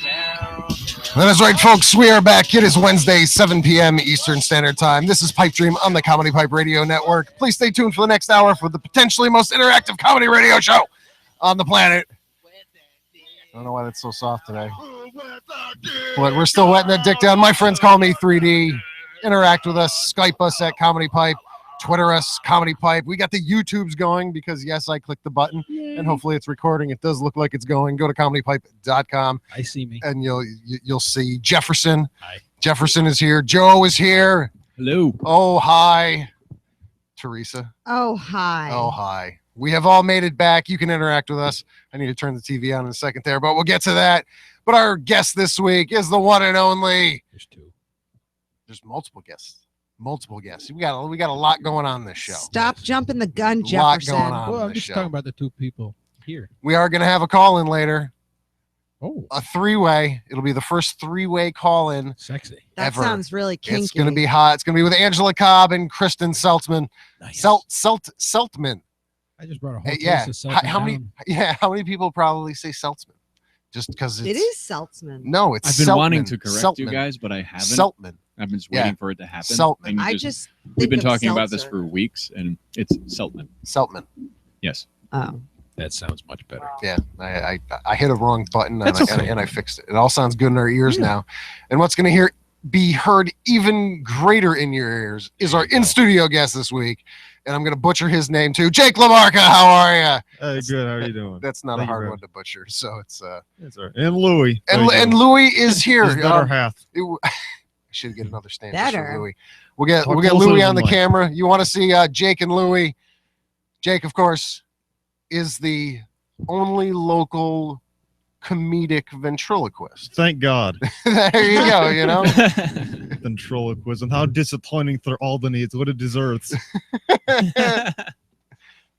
That is right, folks. We are back. It is Wednesday, 7 p.m. Eastern Standard Time. This is Pipedream on the Comedypipe Radio Network. Please stay tuned for the next hour for the potentially most interactive comedy radio show on the planet. I don't know why that's so soft today. But we're still wetting that dick down. My friends call me 3D. Interact with us. Skype us at Comedypipe. Twitter us, Comedypipe. We got the YouTubes going because, yes, I clicked the button. And hopefully it's recording. It does look like it's going. Go to comedypipe.com. I see me. And you'll see Jefferson. Hi. Jefferson is here. Joe is here. Hello. Oh, hi. Teresa. Oh, hi. Oh, hi. We have all made it back. You can interact with us. I need to turn the TV on in a second there, but we'll get to that. But our guest this week is the one and only. There's two. There's multiple guests. Multiple guests. We got a lot going on this show. Stop jumping the gun, A lot Jefferson. going on. Well, I'm this just show. talking about the two people here. We are going to have a call-in later. Oh, A three-way. It'll be the first three-way call-in. sexy. That ever. sounds really kinky. It's going to be hot. It's going to be with Angela Cobb and Kristen Seltman. Nice. Seltman. I just brought a whole Yeah. case of seltzer How many? down. Yeah. How many people probably say Seltman? Just because It is Seltzman. No, it's I've been wanting Seltman. to correct Seltman. you guys, but I haven't. Seltman. I've been just Yeah. waiting for it to happen. Seltman. And I just- just we've been think of talking about this seltzer. for weeks, and it's Seltman. Seltman. Yes. Oh. That sounds much better. Yeah, I hit a wrong button That's and, okay. and I fixed it. It all sounds good in our ears now. And what's going to be heard even greater in your ears is our in-studio guest this week. And I'm going to butcher his name too. Jake LaMarca, how are you? Hey, good. How are you doing? That's not Thank a you, hard bro. one to butcher. So it's That's all right. And Louie. and Louie is here. His better half. I should get another stand just for Better. Louie. We'll get Talk Louie closer on the to the mic. camera. You want to see Jake and Louie? Jake, of course, is the only local comedic ventriloquist. Thank God. There you go. You know. Ventriloquism. How disappointing for Albany. It's what it deserves.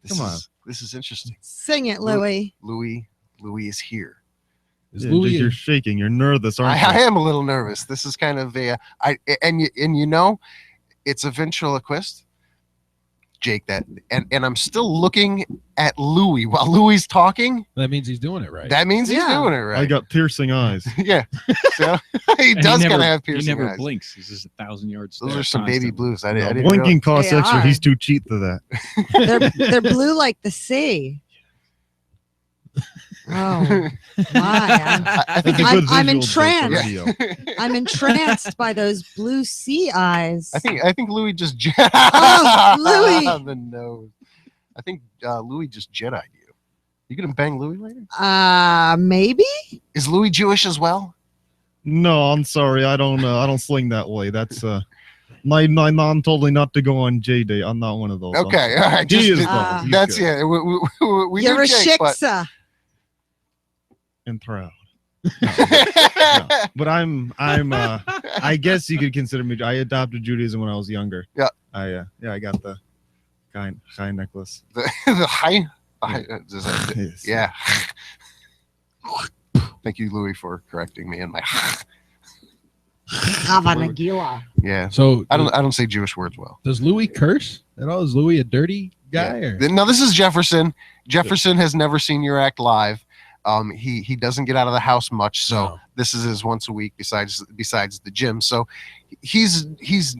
This Come on. This is interesting. Sing it, Louie. Louie is here. Is Yeah, Louie you're shaking. You're nervous, aren't you? I am a little nervous. This is kind of it's a ventriloquist, Jake. And I'm still looking at Louie while Louie's talking. that means he's doing it right. That means he's Yeah. doing it right. I got piercing eyes. Yeah. So he And does he kind never, of have He piercing never eyes. blinks. He's just 1,000 yards. Those there are some baby constantly. blues. I No, didn't blinking costs They extra. are. He's too cheap for that. They're blue like the sea. Oh my! I think That's a good I'm visual joke for entranced. radio. I'm entranced by those blue sea eyes. I think Louie just Oh, Louie. on the nose. I think Louie just Jedi'd you. You gonna bang Louie later? Maybe. Is Louie Jewish as well? No, I'm sorry. I don't sling that way. That's my mom told me not to go on J Day. I'm not one of those. Okay, all right. He Just, is just- though. He's that's good yeah. We You're knew a Jake, but shiksa. and proud. No. But I guess you could consider me. I adopted Judaism when I was younger. Yeah. I got the guy necklace. the high. Yes. Yeah. Thank you, Louie, for correcting me in my. Hava Nagila. Yeah. So I don't say Jewish words well. does Louie curse at all? Is Louie a dirty guy? Yeah. Or? Now this is Jefferson. Jefferson has never seen your act live. He doesn't get out of the house much, so No. this is his once a week besides the gym. So he's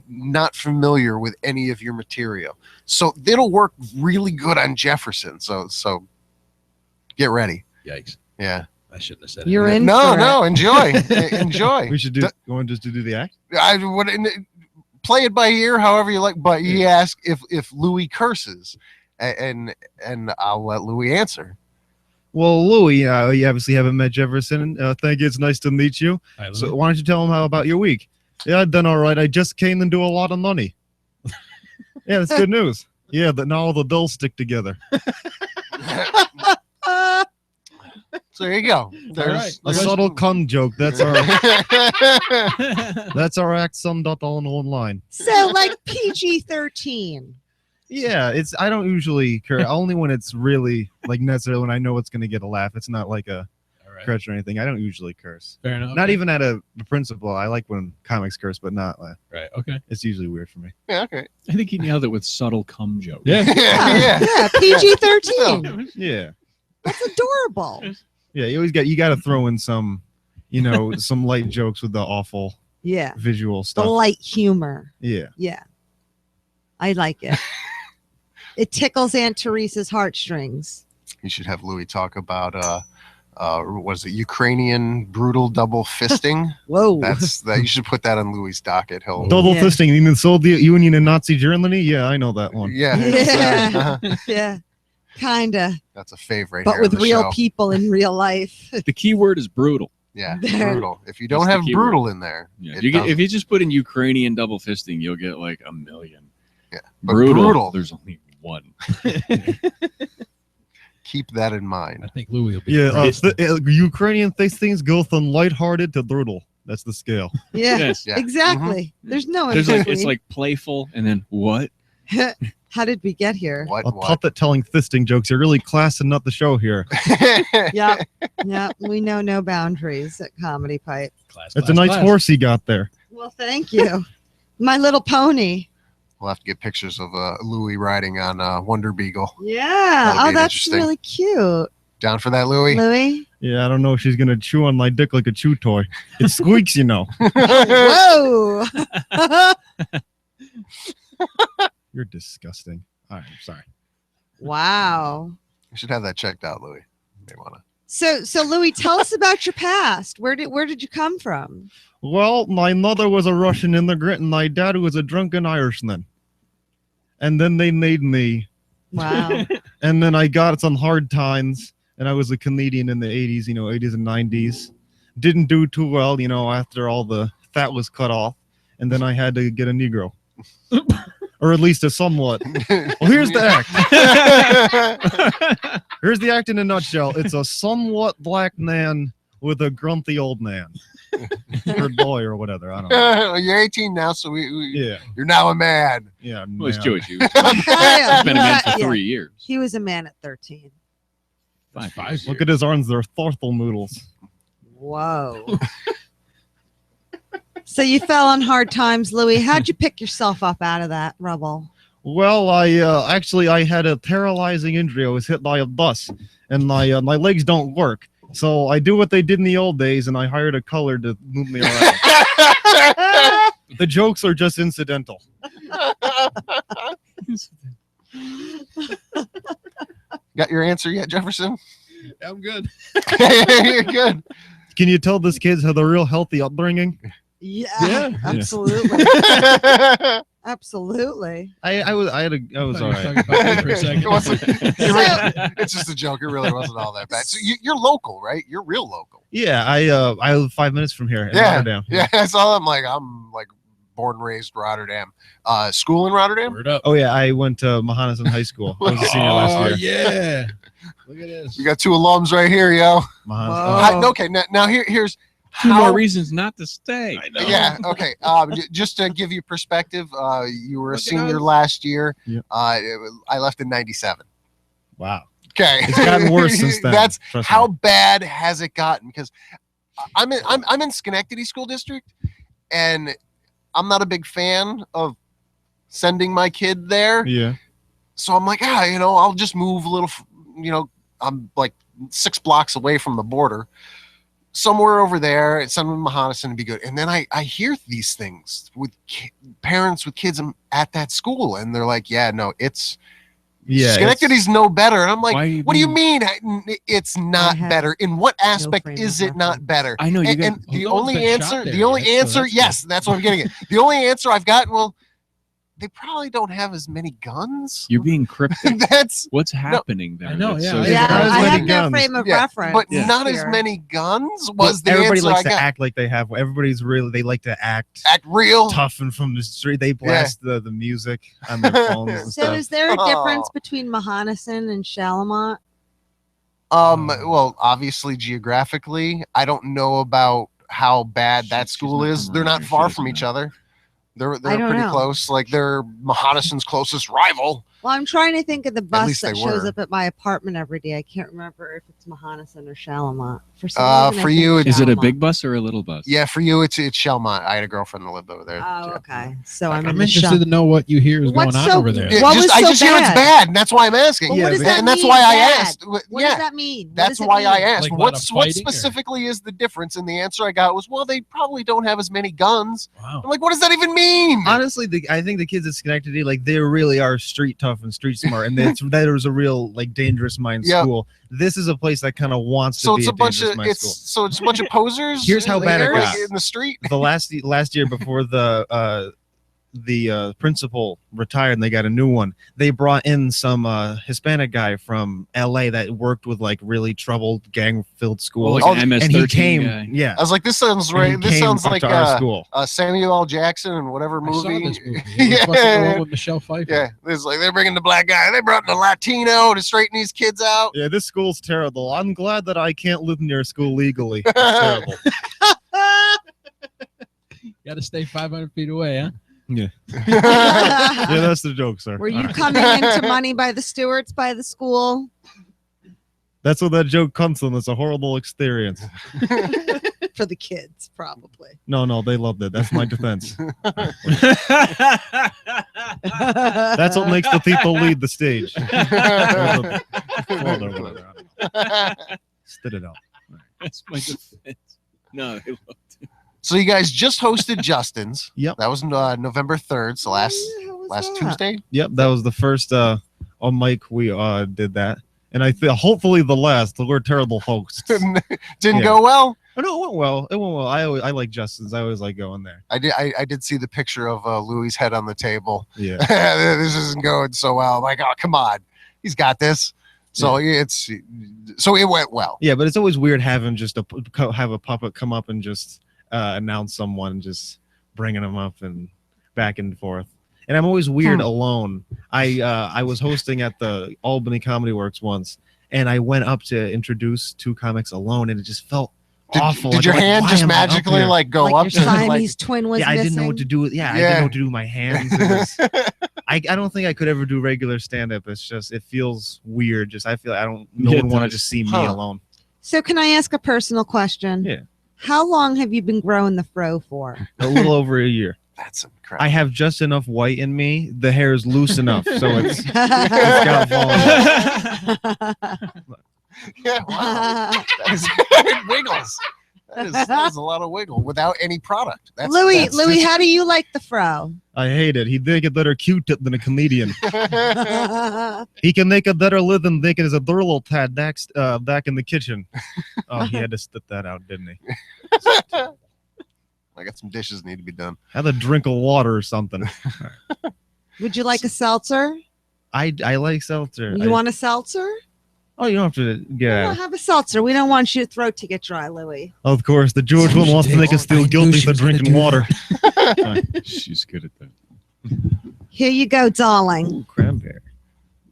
not familiar with any of your material. So it'll work really good on Jefferson. So get ready. Yikes! Yeah. I shouldn't have said You're it. in. No, for no, it. enjoy. Enjoy. We should do. Going just to do the act. I would play it by ear, however you like. But he asked if Louie curses, and I'll let Louie answer. Well, Louie, you obviously haven't met Jefferson. Thank you. It's nice to meet you. Hi, Louie. So why don't you tell him how about your week? Yeah, I've done all right. I just came into a lot of money. Yeah, that's good news. Yeah, but now all the bills stick together. So there you go. right. A subtle cum joke. That's our that's our act summed up all in one line. So like PG-13. Yeah, I don't usually curse only when it's really like necessarily when I know it's gonna get a laugh. It's not like a All right. curse or anything. I don't usually curse. Fair enough. Not even at a principle. I like when comics curse, but not laugh. Right. Okay. It's usually weird for me. Yeah, okay. I think he nailed it with subtle cum joke. Yeah. Yeah. Yeah, PG-13. Yeah. That's adorable. Yeah, you got to throw in some, some light jokes with the awful Yeah. visual The stuff. light humor. Yeah. Yeah. I like it. It tickles Aunt Teresa's heartstrings. You should have Louie talk about was it Ukrainian brutal double fisting? Whoa. You should put that on Louie's docket. He'll Double Yeah. fisting in the Soviet Union and Nazi Germany? Yeah, I know that one. yeah, Yeah. Yeah. Kinda. that's a favorite. But here with on the real show. people in real life. The key word is brutal. Yeah, There. brutal. If you don't That's the have key brutal in there, Yeah. it You get, doesn't. if you just put in Ukrainian double fisting, you'll get like 1 million. Yeah, but Brutal. There's only one. keep that in I mind. think Louie will be. Yeah, great. Ukrainian things go from lighthearted to brutal. That's the scale. Yeah. Yes. Yeah. Exactly. There's no in There's like between. it's like playful and then what? How did we get here? What? A puppet telling fisting jokes. You're really classing up the show here. Yeah. Yeah. We know no boundaries at Comedy Pipe. Class, That's class, a nice class. horse he got there. Well, thank you. My little pony. We'll have to get pictures of Louie riding on Wonder Beagle. Yeah. That'll be Oh, that's interesting. really cute. Down for that, Louie? Louie? Yeah, I don't know if she's gonna chew on my dick like a chew toy. It squeaks, Whoa. You're disgusting. All right, I'm sorry. Wow. You should have that checked out, Louie. You may wanna. So Louie, tell us about your past. Where did you come from? Well, my mother was a Russian immigrant, and my dad was a drunken Irishman. And then they made me. Wow. And then I got some hard times, and I was a comedian in the 80s, 80s and 90s. Didn't do too well, after all the fat was cut off. And then I had to get a Negro. Or at least a somewhat. Well, here's the act. Here's the act in a nutshell. It's a somewhat black man with a grumpy old man. Or boy or whatever. I don't know. You're 18 now, so Yeah. you're now a man. Yeah. Well, he's man. Jewish. He's Yeah, been a man for yeah. 3 years. He was a man at 13. 5 Look years. Look at his arms. They're Thorthel noodles. Whoa. So you fell on hard times, Louie. How'd you pick yourself up out of that rubble? Well, I had a paralyzing injury. I was hit by a bus, and my legs don't work. So I do what they did in the old days, and I hired a color to move me around. The jokes are just incidental. Got your answer yet, Jefferson? I'm good. You're good. Can you tell this kid's had a real healthy upbringing? Yeah, Yeah. absolutely. Absolutely. I was all Thought you were right. talking about me for a second. It wasn't- it's just a joke. It really wasn't all that bad. So you're local, right? You're real local. Yeah, I live 5 minutes from here in Yeah. Rotterdam. Yeah, I saw. I'm like born and raised Rotterdam. School in Rotterdam. Word up. Oh yeah, I went to Mahanason High School. I was a senior Oh, last year. yeah. Look at this. We got 2 alums right here, yo. Mahanason. Whoa. Oh. Okay, now here's 2 how. more reasons not to stay. I know. Yeah. Okay. Just to give you perspective, you were a Look at senior us. last year. Yep. I left in '97. Wow. Okay. It's gotten worse since then. That's Trust how me. bad has it gotten? Because I'm in Schenectady School District, and I'm not a big fan of sending my kid there. Yeah. So I'm like, I'll just move a little. I'm like 6 blocks away from the border, somewhere over there. It's some in Mahanason would be good. And then I hear these things with parents with kids at that school, and they're like, yeah, no, it's. Yeah. Schenectady's no better. And I'm like, Why what do you mean it's not have better? In what aspect frame is of it not better? I know you And, got. and the no one's only been answer, shot there the only yet, so answer, that's yes, that's what I'm getting at. The only answer I've gotten, well, they probably don't have as many guns. You're being cryptic. That's What's happening there? I know, That's yeah. so Yeah, Yeah, not as I many have no guns. frame of Yeah, reference. but Yeah. not as here. many guns was the Everybody answer likes I to got. act like they have. Everybody's really. They like to act Act real. tough and from the street. They blast the music on their phones and So stuff. is there a Oh. difference between Mahanason and Shalimont? Well, obviously geographically, I don't know about how bad that She's school not is. from They're around not here. far She from doesn't each know. other. They're I don't pretty know. close. Like they're Mahanason's closest rival. Well, I'm trying to think of the bus least that they shows were. up at my apartment every day. I can't remember if it's Mahonison or Shalimont. For some reason, for I think you, Is it a Shalimont. big bus or a little bus? Yeah, for you, it's Shelmont. I had a girlfriend that lived over there. Oh, Yeah. okay. So I'm in I'm the interested to know what you hear is What's going on so- over there. Yeah, What was I so just hear it's bad? bad, and that's why I'm asking. But what does that and that's mean, why I bad? asked. What yeah, does that mean? What that's does it why I mean? asked. Like what, What fighting, or- specifically is the difference? And the answer I got was, well, they probably don't have as many guns. Wow. I'm like, what does that even mean? Honestly, I think the kids at Schenectady, like, they really are street tough and street smart, and that was a real like dangerous mind Yep. school. This is a place that kind of wants So to it's be a bunch dangerous of mind school. it's a bunch of posers. Here's how bad it like, got. in the street. The last year before the principal retired and they got a new one, they brought in some Hispanic guy from LA that worked with like really troubled gang-filled schools. like an and he MS-13 came, guy. yeah. I was like, this sounds and he right. This came sounds up like to our school. Samuel L. Jackson and whatever I saw movie. this movie. It was supposed to go on with Michelle Pfeiffer. Yeah, it's like they're bringing the black guy. They brought in the Latino to straighten these kids out. Yeah, this school's terrible. I'm glad that I can't live near a school legally. It's terrible. Got to stay 500 feet away, huh? Yeah, that's the joke, sir. Were you coming into money by the stewards by the school? That's what that joke comes from. It's a horrible experience. For the kids, probably. No, they loved it. That's my defense. That's what makes the people lead the stage. Spit it out. That's my defense. No, they loved it. So you guys just hosted Justin's. Yep. That was November 3rd, so last Tuesday. Yep, that was the first on mic we did that, and I feel hopefully the last. We're terrible hosts. Didn't Yeah. go well. Oh, no, it went well. It went well. I like Justin's. I always like going there. I did see the picture of Louie's head on the table. Yeah. This isn't going so well. I'm like, oh, come on, he's got this. So so it went well. Yeah, but it's always weird having just have a puppet come up and just announce someone, just bringing them up and back and forth. And I'm always weird alone. I was hosting at the Albany Comedy Works once, and I went up to introduce two comics alone, and it just felt awful. Did Like, your I'm like, hand why just am I up magically here? like go Like up your to like, Siamese twin was Yeah, I didn't know what missing? to do with. Yeah, I Yeah. didn't know what to do with my hands. It was, I don't think I could ever do regular stand up. It's just it feels weird. Just I feel I don't. No Yeah, one it want to does. just see me Huh. alone. So can I ask a personal question? Yeah. How long have you been growing the fro for? A little over a year. that's incredible. I have just enough white in me. The hair is loose enough, so it's got volume. Yeah, wow. It wiggles. That is a lot of wiggle without any product. Louie, that's Louie, just- how do you like the fro? I hate it. He make a better Q-tip than a comedian. He can make a better living thinking as a durable tad back in the kitchen. Oh, he had to spit that out, didn't he? I got some dishes need to be done. Had a drink of water or something. Would you like a seltzer? I like seltzer. You want a seltzer? Oh, you don't have to get Well, out. have a seltzer. We don't want your throat to get dry, Louie. Of course, the George one wants to make us feel guilty for drinking water. She's good at that. Here you go, darling. Ooh, cranberry.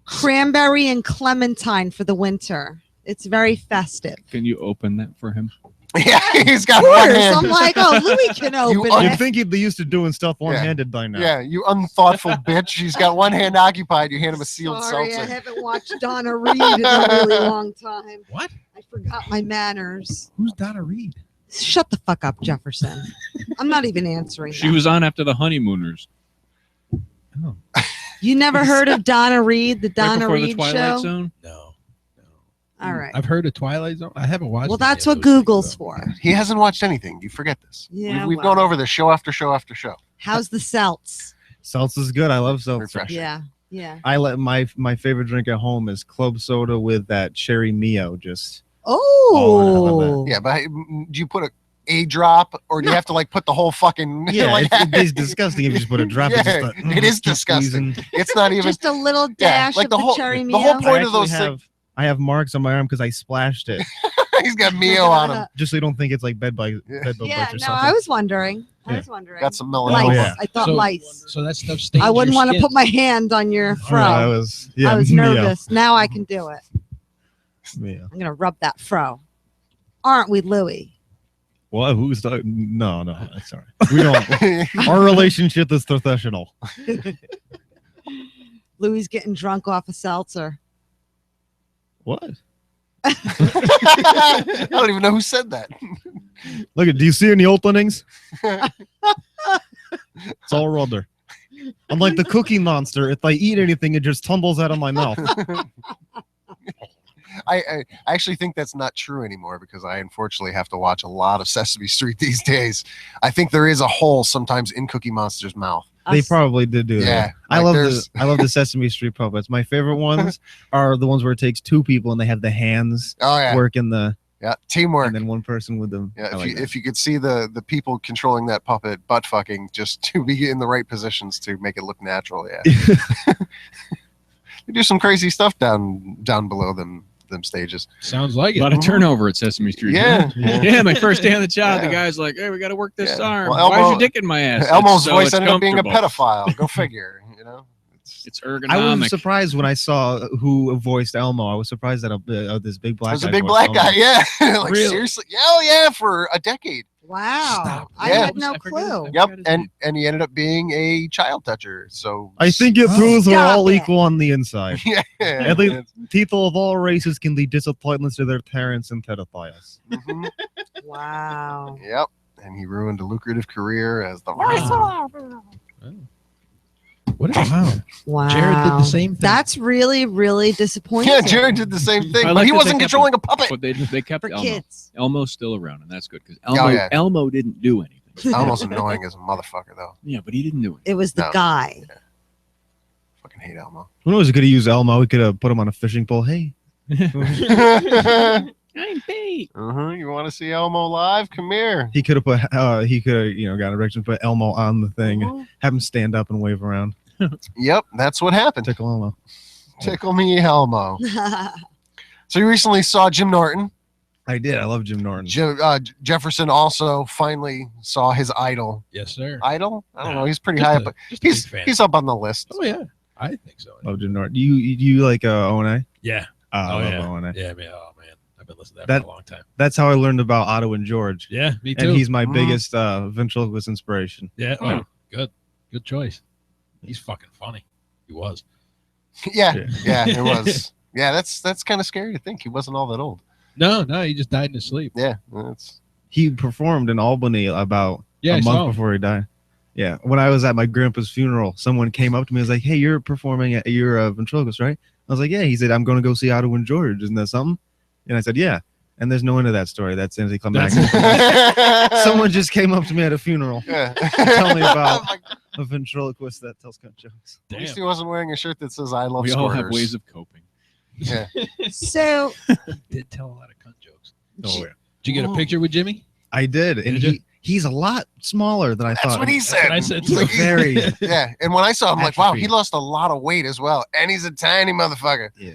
Cranberry and clementine for the winter. It's very festive. Can you open that for him? Yeah, he's got Of one course. hand. I'm like, oh, Louie can open You'd it. think he'd be used to doing stuff one-handed by now. Yeah, you unthoughtful bitch. He's got one hand occupied. You hand him a sealed Sorry, I seltzer. haven't watched Donna Reed in a really long time. What? I forgot my manners. Who's Donna Reed? Shut the fuck up, Jefferson. I'm not even answering. She that. was on after the Honeymooners. Oh. You never heard of Donna Reed, the Right Donna before the Reed Twilight show? Zone. No. All right. I've heard of Twilight Zone. I haven't watched. Well, it that's yet, what those things, Google's though. for. He hasn't watched anything. You forget this. Yeah, We've well. gone over this show after show after show. How's the seltz? Seltzer's good. I love seltzer. Refreshing. Yeah, yeah. I let my favorite drink at home is club soda with that cherry Mio. Just Oh, Yeah, but do you put a drop or do you have to like put the whole fucking? yeah, like, it's disgusting if you just put a drop. Yeah, It's just like, it is keep disgusting. squeezing. it's not even. just a little Yeah, dash like of the the, whole- cherry the Mio. whole point of I those actually I have marks on my arm because I splashed it. He's got Mio on him. Just so you don't think it's like bed bug Yeah. bites or Yeah, something. no, I was wondering. I Yeah. was wondering. Got some lice. melanoma. Oh, yeah. I thought So- lice. So that stuff stains I wouldn't your want to skin. put my hand on your fro. I was I was Mio. nervous. Now I can do it. Yeah. I'm gonna rub that fro. Aren't we, Louie? Well, who's talking? No, sorry. We don't. Our relationship is professional. Louie's getting drunk off a seltzer. What? I don't even know who said that. Look at. Do you see any openings? It's all rudder. I'm like the Cookie Monster. If I eat anything, it just tumbles out of my mouth. I actually think that's not true anymore because I unfortunately have to watch a lot of Sesame Street these days. I think there is a hole sometimes in Cookie Monster's mouth. They probably did do that. Yeah, I like love the Sesame Street puppets. My favorite ones are the ones where it takes two people and they have the hands Oh yeah, work in the teamwork. and then one person with them. Yeah, I if you could see the people controlling that puppet butt fucking just to be in the right positions to make it look natural. Yeah, they do some crazy stuff down below them stages. Sounds like A it. lot of turnover at Sesame Street. Yeah, Yeah, my first day on the job, Yeah. the guy's like, "Hey, we got to work this Yeah. arm. Well, Why is Elmo- your dick in my ass?" Elmo's So voice it's ended up being a comfortable. pedophile. Go figure. You know, It's I was ergonomic. surprised when I saw who voiced Elmo. I was surprised that this big black there's a guy big voiced black guy. Elmo. Yeah, like Really? seriously. Oh yeah, for a decade. Wow. Stop. I Yeah. had no I forget clue. his- Yep, his and he ended up being a child toucher. So I think it Oh. proves we're all Stop it. equal on the inside. yeah, At least people of all races can be disappointments to their parents and pedophiles. Mhm. Wow. Yep, and he ruined a lucrative career as the voice. What a wow. Wow. Jared did the same thing. That's really, really disappointing. Yeah, Jared did the same thing, I but like he that they wasn't kept controlling a puppet. But they kept for Elmo. kids. Elmo's still around, and that's good because Oh, yeah. Elmo didn't do anything. Almost annoying as a motherfucker, though. Yeah, but he didn't do It was the No. guy. Fucking hate Elmo. Who knows? He could have used Elmo. He could have put him on a fishing pole. Hey, anything. I'm bait. You want to see Elmo live? Come here. he could have put. He could have got a direction to put Elmo on the thing, have him stand up and wave around. Yep, that's what happened. Tickle Elmo. Tickle me, Elmo. So you recently saw Jim Norton. I did. I love Jim Norton. Jefferson also finally saw his idol. Yes, sir. Idol? I don't know. He's pretty Just high a- up, but just a big fan. he's up on the list. Oh yeah, I think so. Love Jim Norton. You like O&A? Yeah. I love yeah. O&A. Yeah, man. Oh man, I've been listening to that That- for a long time. That's how I learned about Otto and George. Yeah, me too. And he's my Mhm. biggest ventriloquist inspiration. yeah. Oh, good choice. He's fucking funny. He was. Yeah, Yeah. it was. Yeah, that's kind of scary to think he wasn't all that old. No, he just died in his sleep. Yeah, that's He performed in Albany about Yeah, I a saw month him. before he died. Yeah, when I was at my grandpa's funeral, someone came up to me and was like, "Hey, you're a ventriloquist, right?" I was like, "Yeah." He said, "I'm going to go see Otto and George. Isn't that something?" And I said, "Yeah." And there's no end to that story. That's anticlimactic. Someone just came up to me at a funeral, Yeah. tell me about I'm like, a ventriloquist that tells cunt jokes. at least Damn. he wasn't wearing a shirt that says "I love We all have squirters." ways of coping. Yeah. So, Did tell a lot of cunt jokes. Oh yeah, Did you get a picture with Jimmy? I did, and Did you? he's a lot smaller than I That's thought. what he That's said. what I said He's too. Very. Yeah, and when I saw him, I'm like, wow, he Atrophy. lost a lot of weight as well, and he's a tiny motherfucker. Yeah.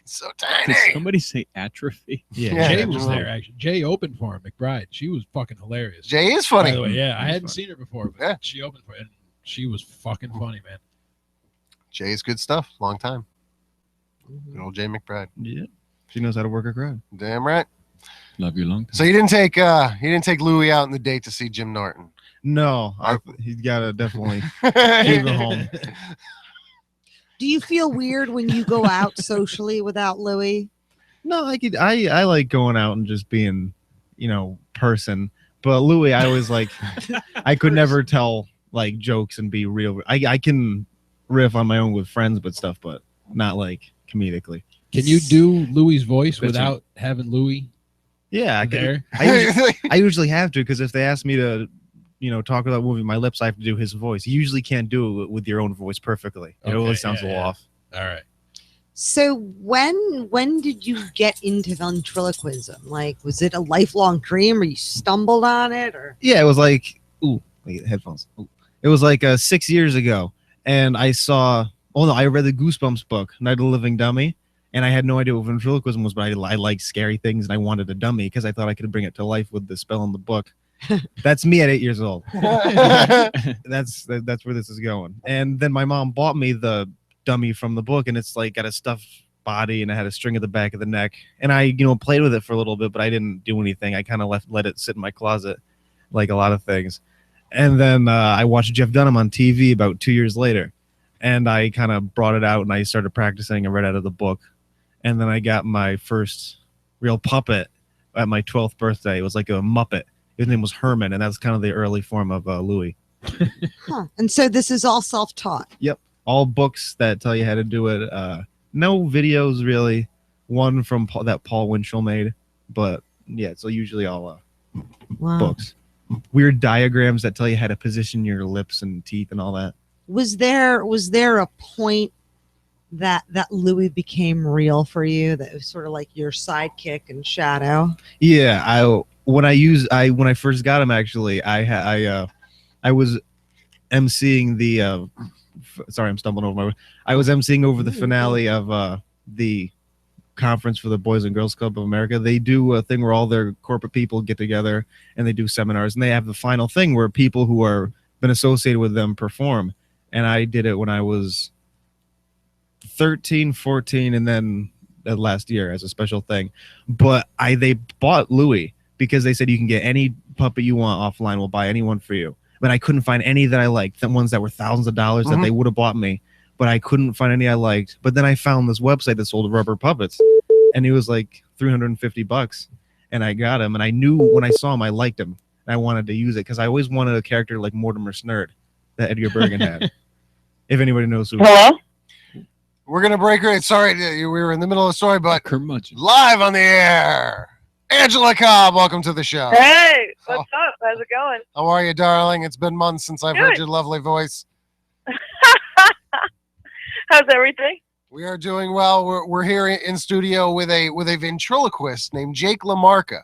So Did tiny. somebody say atrophy? Yeah. Yeah. Jay was there actually. Jay opened for him, McBride. She was fucking hilarious. Jay is By funny. the way, yeah, I He's hadn't funny. seen her before, but Yeah. she opened for it, and she was fucking funny, man. Jay's good stuff. Long time. Good old Jay McBride. Yeah. She knows how to work a crowd. Damn right. Love you long time. So you didn't take Louie out on the date to see Jim Norton. No, he's got to definitely keep it home. do you feel weird when you go out socially without Louie? No, I like going out and just being, person. But Louie, I always like, I could never tell like jokes and be real. I can riff on my own with friends, but stuff, but not like comedically. Can you do Louie's voice That's without having Louie Yeah, I can. there? I usually have to because if they ask me to, talk about moving my lips, I have to do his voice. You usually can't do it with your own voice perfectly. It Okay, always sounds a yeah, little yeah. off. All right. So when did you get into ventriloquism? Like, was it a lifelong dream, or you stumbled on it, or? Yeah, it was like, wait, headphones. Ooh. It was like 6 years ago, and I read the Goosebumps book, Night of the Living Dummy, and I had no idea what ventriloquism was, but I like scary things, and I wanted a dummy because I thought I could bring it to life with the spell in the book. That's me at 8 years old. That's where this is going. And then my mom bought me the dummy from the book, and it's like got a stuffed body, and it had a string at the back of the neck. And I, played with it for a little bit, but I didn't do anything. I kind of let it sit in my closet, like a lot of things. And then I watched Jeff Dunham on TV about 2 years later, And I kind of brought it out and I started practicing and read out of the book. And then I got my first real puppet at my 12th birthday. It was like a Muppet. His name was Herman, and that's kind of the early form of Louie. Huh. And so this is all self-taught. Yep. All books that tell you how to do it. No videos, really. One from that Paul Winchell made. But, yeah, so usually all Wow. books. Weird diagrams that tell you how to position your lips and teeth and all that. Was there a point that Louie became real for you? That was sort of like your sidekick and shadow. Yeah, when I first got him, actually, I was emceeing the sorry, I'm stumbling over my. I was emceeing over the finale of the conference for the Boys and Girls Club of America. They do a thing where all their corporate people get together and they do seminars, and they have the final thing where people who are been associated with them perform. And I did it when I was 13, 14, and then last year as a special thing. But they bought Louie because they said you can get any puppet you want offline. We'll buy anyone for you. But I couldn't find any that I liked. The ones that were thousands of dollars that they would have bought me. But I couldn't find any I liked. But then I found this website that sold rubber puppets, and it was like $350. And I got him, and I knew when I saw him, I liked him. And I wanted to use it because I always wanted a character like Mortimer Snurd that Edgar Bergen had. If anybody knows who. Hello? We're going to break it. Sorry, we were in the middle of the story, but Curmudgeon. live on the air. Angela Cobb, welcome to the show. Hey, what's up? How's it going? How are you, darling? It's been months since I've heard your lovely voice. How's everything? We are doing well. We're here in studio with a ventriloquist named Jake LaMarca.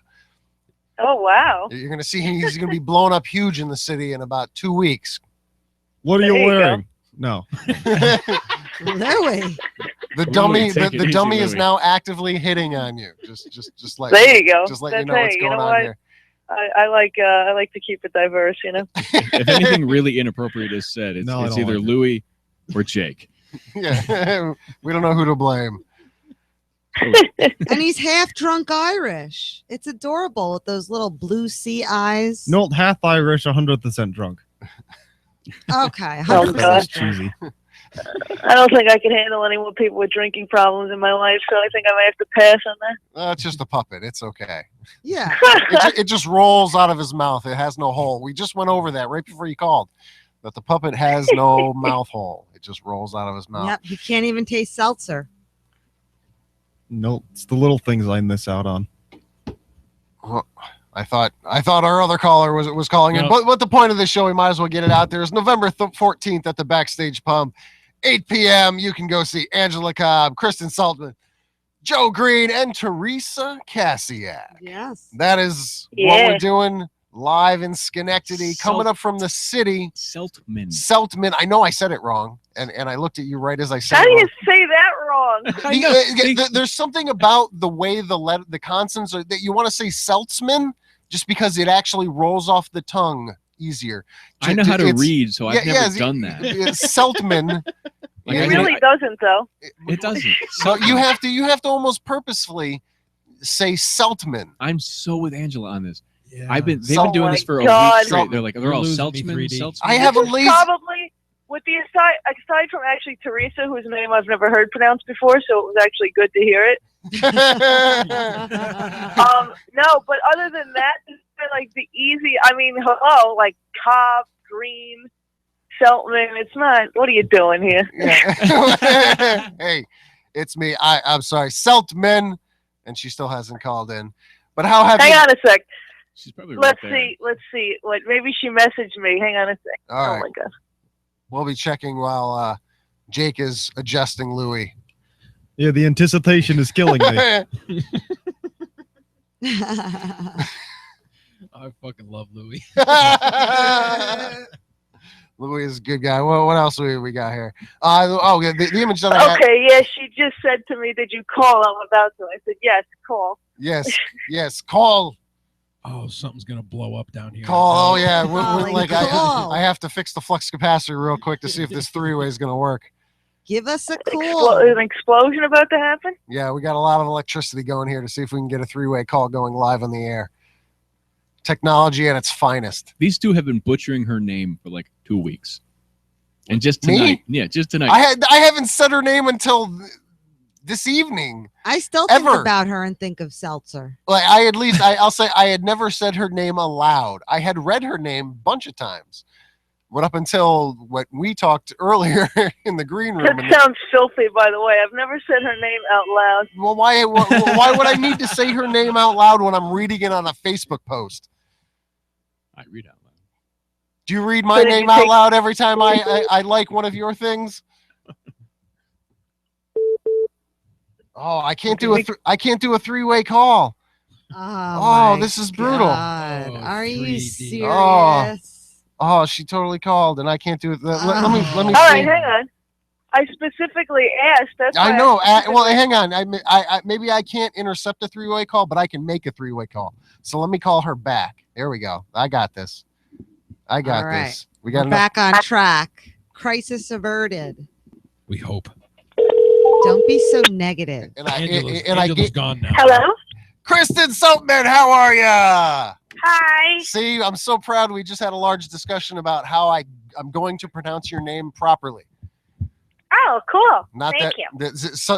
Oh, wow. You're going to see he's going to be blown up huge in the city in about 2 weeks. What are There you you wearing? No. Louie. The dummy, take it the easy, dummy is Louie. now actively hitting on you. Just like There you go. Just let you That's know what's hey, going you know on what? here. I like to keep it diverse, you know. If anything really inappropriate is said, it's, No, I it's don't either like it. Louie or Jake. Yeah, we don't know who to blame. And he's half drunk Irish. It's adorable with those little blue sea eyes. No, half Irish, 100% drunk. Okay. Oh, 100% God. That's drunk. cheesy. I don't think I can handle any more people with drinking problems in my life, so I think I might have to pass on that. It's just a puppet. It's okay. Yeah. It just rolls out of his mouth. It has no hole. We just went over that right before you called. That the puppet has no mouth hole. It just rolls out of his mouth. Yep. He can't even taste seltzer. Nope. It's the little things I miss out on. Well, I thought our other caller was calling in, No. but the point of the show, we might as well get it out there. Is November 14th at the Backstage Pump, 8 p.m. You can go see Angela Cobb, Kristen Saltman, Joe Green, and Teresa Cassiak. Yes. That is what Yeah. we're doing live in Schenectady, coming up from the city. Seltman. Seltman. I know I said it wrong, and I looked at you right as I said How it do wrong. you say that wrong? I know. There's something about the way the consonants are that you want to say Seltzman just because it actually rolls off the tongue easier. I know how to It's- read, so I've yeah, never yeah, done that. Seltman. Like, It I really know- doesn't, though. It doesn't. So you have to almost purposefully say Seltman. I'm so with Angela on this. Yeah. They've been doing this for a God. week straight. They're like, they're You're all losing me, Seltzman. 3D. Seltzman. I have a This is lazy. probably, with the aside from actually Teresa, whose name I've never heard pronounced before, so it was actually good to hear it. No, but other than that, it's been like the easy. I mean, hello, like Cobb, Green, Seltman. It's not. What are you doing here? Yeah. Hey, it's me. I'm sorry, Seltman, and she still hasn't called in. But how have Hang you? on a sec. She's probably Let's right there. see. Let's see. What? Maybe she messaged me. Hang on a sec. All Oh right, my god. we'll be checking while Jake is adjusting Louie. Yeah, the anticipation is killing me. I fucking love Louie. Louis is a good guy. Well, what else we got here? The image that I had. Okay. Yeah. She just said to me, "Did you call?" I'm about to. I said, "Yes, call." Yes. Call. Oh, something's gonna blow up down here. Oh yeah. Calling, Like call. I have to fix the flux capacitor real quick to see if this three-way is gonna work. Give us a An call. explosion about to happen? Yeah, we got a lot of electricity going here to see if we can get a three-way call going live on the air. Technology at its finest. These two have been butchering her name for like 2 weeks. And just Me? tonight. Yeah, just tonight. I haven't said her name until this evening. I still think Ever. about her and think of Seltzer. Like I'll say I had never said her name aloud. I had read her name a bunch of times. But up until what we talked earlier in the green room. That sounds filthy, by the way. I've never said her name out loud. Well, why would I need to say her name out loud when I'm reading it on a Facebook post? I read out loud. Do you read my So did name you out take- loud every time I like one of your things? Oh, I can't do a three-way call. Oh, this is brutal. God. Oh, Are you 3D. serious? Oh, she totally called, and I can't do it. Let me All see. right, hang on. I specifically asked. That's I why know. specifically- Well, hang on. I maybe I can't intercept a three-way call, but I can make a three-way call. So let me call her back. There we go. I got this. All right. this. We We're got enough. back on track. Crisis averted. We hope. Don't be so negative. And Angela's gone now. Hello? Kristen Seltman, how are ya? Hi. See, I'm so proud. We just had a large discussion about how I'm going to pronounce your name properly. Oh, cool. Not Thank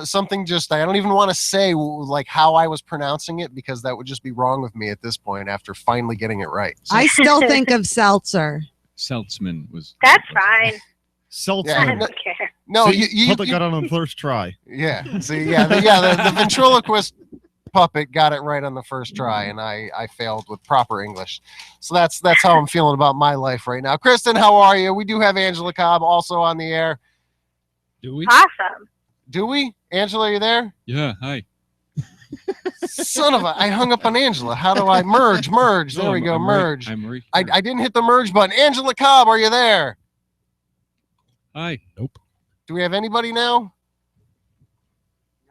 something just I don't even want to say like how I was pronouncing it because that would just be wrong with me at this point after finally getting it right. So, I still think of Seltzer. Seltzman was. That's fine. Seltzer. Yeah, I no- don't care. no, See, you Puppet got it on the first try. yeah. See, the ventriloquist puppet got it right on the first try, and I failed with proper English. So that's how I'm feeling about my life right now. Kristen, how are you? We do have Angela Cobb also on the air. Do we? Awesome. Do we? Angela, are you there? Yeah, hi. Son of a! I hung up on Angela. How do I merge? Merge. There No, we go. I'm Merge. Right. I didn't hit the merge button. Angela Cobb, are you there? Hi. Nope. Do we have anybody now?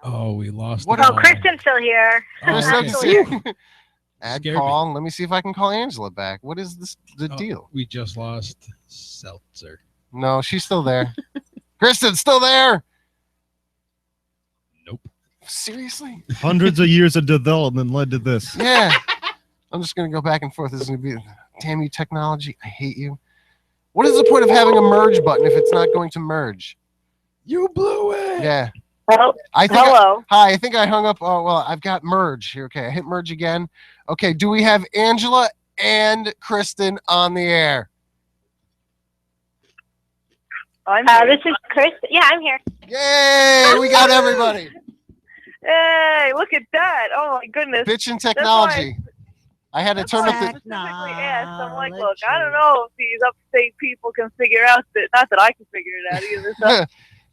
Oh, we lost. What them Oh, all. Kristen's still here. Oh, Chris, okay. Actually, Add Scared me. call. Let me see if I can call Angela back. What is the Oh, deal? We just lost Seltzer. No, she's still there. Kristen's still there. Nope. Seriously? Hundreds of years of development led to this. Yeah. I'm just gonna go back and forth. This is gonna be damn you technology. I hate you. What is the point of having a merge button if it's not going to merge? You blew it. Yeah. oh, I think hello. hi, I think I hung up. Oh well, I've got merge here. Okay, I hit merge again. Okay, do we have Angela and Kristen on the air? I'm here. This is Chris. Yeah, I'm here. Yay! We got everybody. Hey, look at that. Oh, my goodness. Bitchin' technology. I had to That's turn why up I the. specifically asked. I'm like, look, I don't know if these upstate people can figure out that. Not that I can figure it out either. So.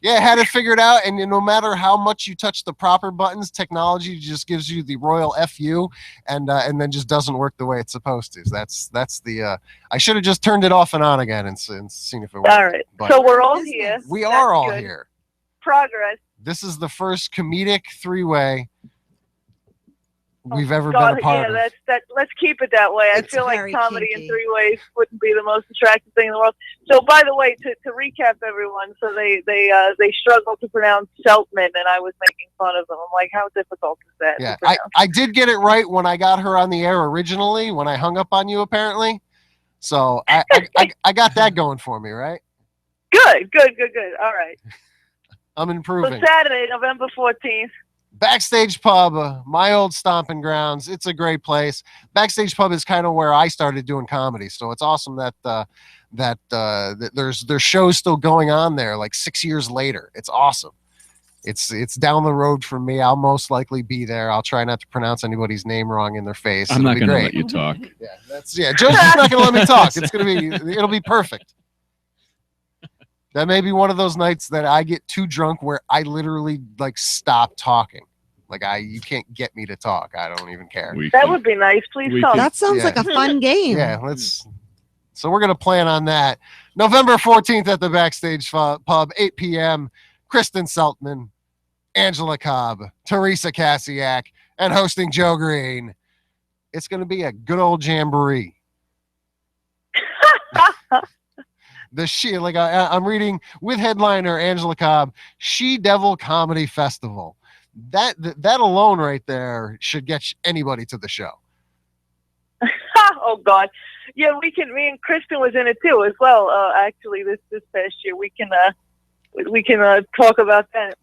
Yeah, had it figured out, and no matter how much you touch the proper buttons, technology just gives you the royal FU, and then just doesn't work the way it's supposed to. That's the. I should have just turned it off and on again and seen if it worked. All right. But So we're all here. we That's are all good. here. Progress. This is the first comedic three-way we've ever God, been a part yeah, of. let's keep it that way. I It's feel like very comedy kinky. in 3 ways wouldn't be the most attractive thing in the world. So, by the way, to recap everyone, so they struggled to pronounce Seltman, and I was making fun of them. I'm like, how difficult is that? Yeah, to pronounce? I did get it right when I got her on the air originally, when I hung up on you, apparently. So I got that going for me, right? Good. All right. I'm So improving. Saturday, November 14th. Backstage Pub, my old stomping grounds. It's a great place. Backstage Pub is kind of where I started doing comedy, so it's awesome that there's shows still going on there like 6 years later. It's awesome. It's down the road from me. I'll most likely be there. I'll try not to pronounce anybody's name wrong in their face. I'm not going to let you talk. Joe's just not going to let me talk. It'll be perfect. That may be one of those nights that I get too drunk where I literally like stop talking. Like you can't get me to talk. I don't even care. That would be nice. Please We come. could- That sounds Yeah. like a fun game. Yeah, so we're gonna plan on that. November 14th at the Backstage Pub, 8 p.m. Kristen Seltman, Angela Cobb, Teresa Kasiak, and hosting Joe Green. It's gonna be a good old jamboree. I'm reading with headliner Angela Cobb, She Devil Comedy Festival. That alone right there should get anybody to the show. Oh God. Yeah, we can. Me and Kristen was in it too, as well. Actually, this past year, we can talk about that.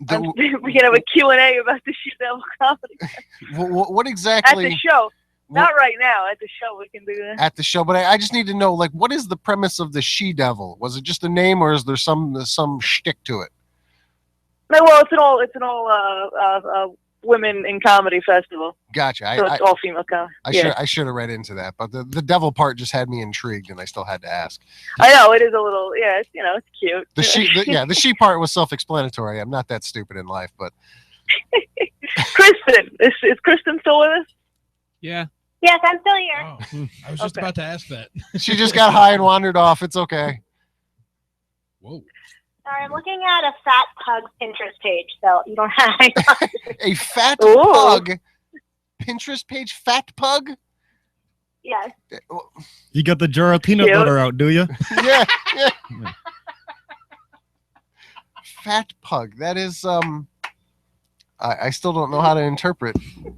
We can have a Q&A about the She Devil comedy What at exactly? the show. Not right now. At the show, we can do that. At the show, but I just need to know, like, what is the premise of the She Devil? Was it just a name, or is there some shtick to it? No, well, it's an all women in comedy festival. Gotcha. So it's all female comedy. I should have read into that, but the devil part just had me intrigued, and I still had to ask. I know it is a little. Yeah, it's cute. The she part was self-explanatory. I'm not that stupid in life, but Kristen, is Kristen still with us? Yeah. Yes, I'm still here. Oh, I was just about to ask that. she just got high and wandered off. It's okay. Whoa. Sorry, I'm looking at a fat pug's Pinterest page, so you don't have A fat Ooh. pug Pinterest page, fat pug. Yes. You got the jar of peanut Cute. butter out, do you? Yeah. Fat pug. That is I still don't know how to interpret.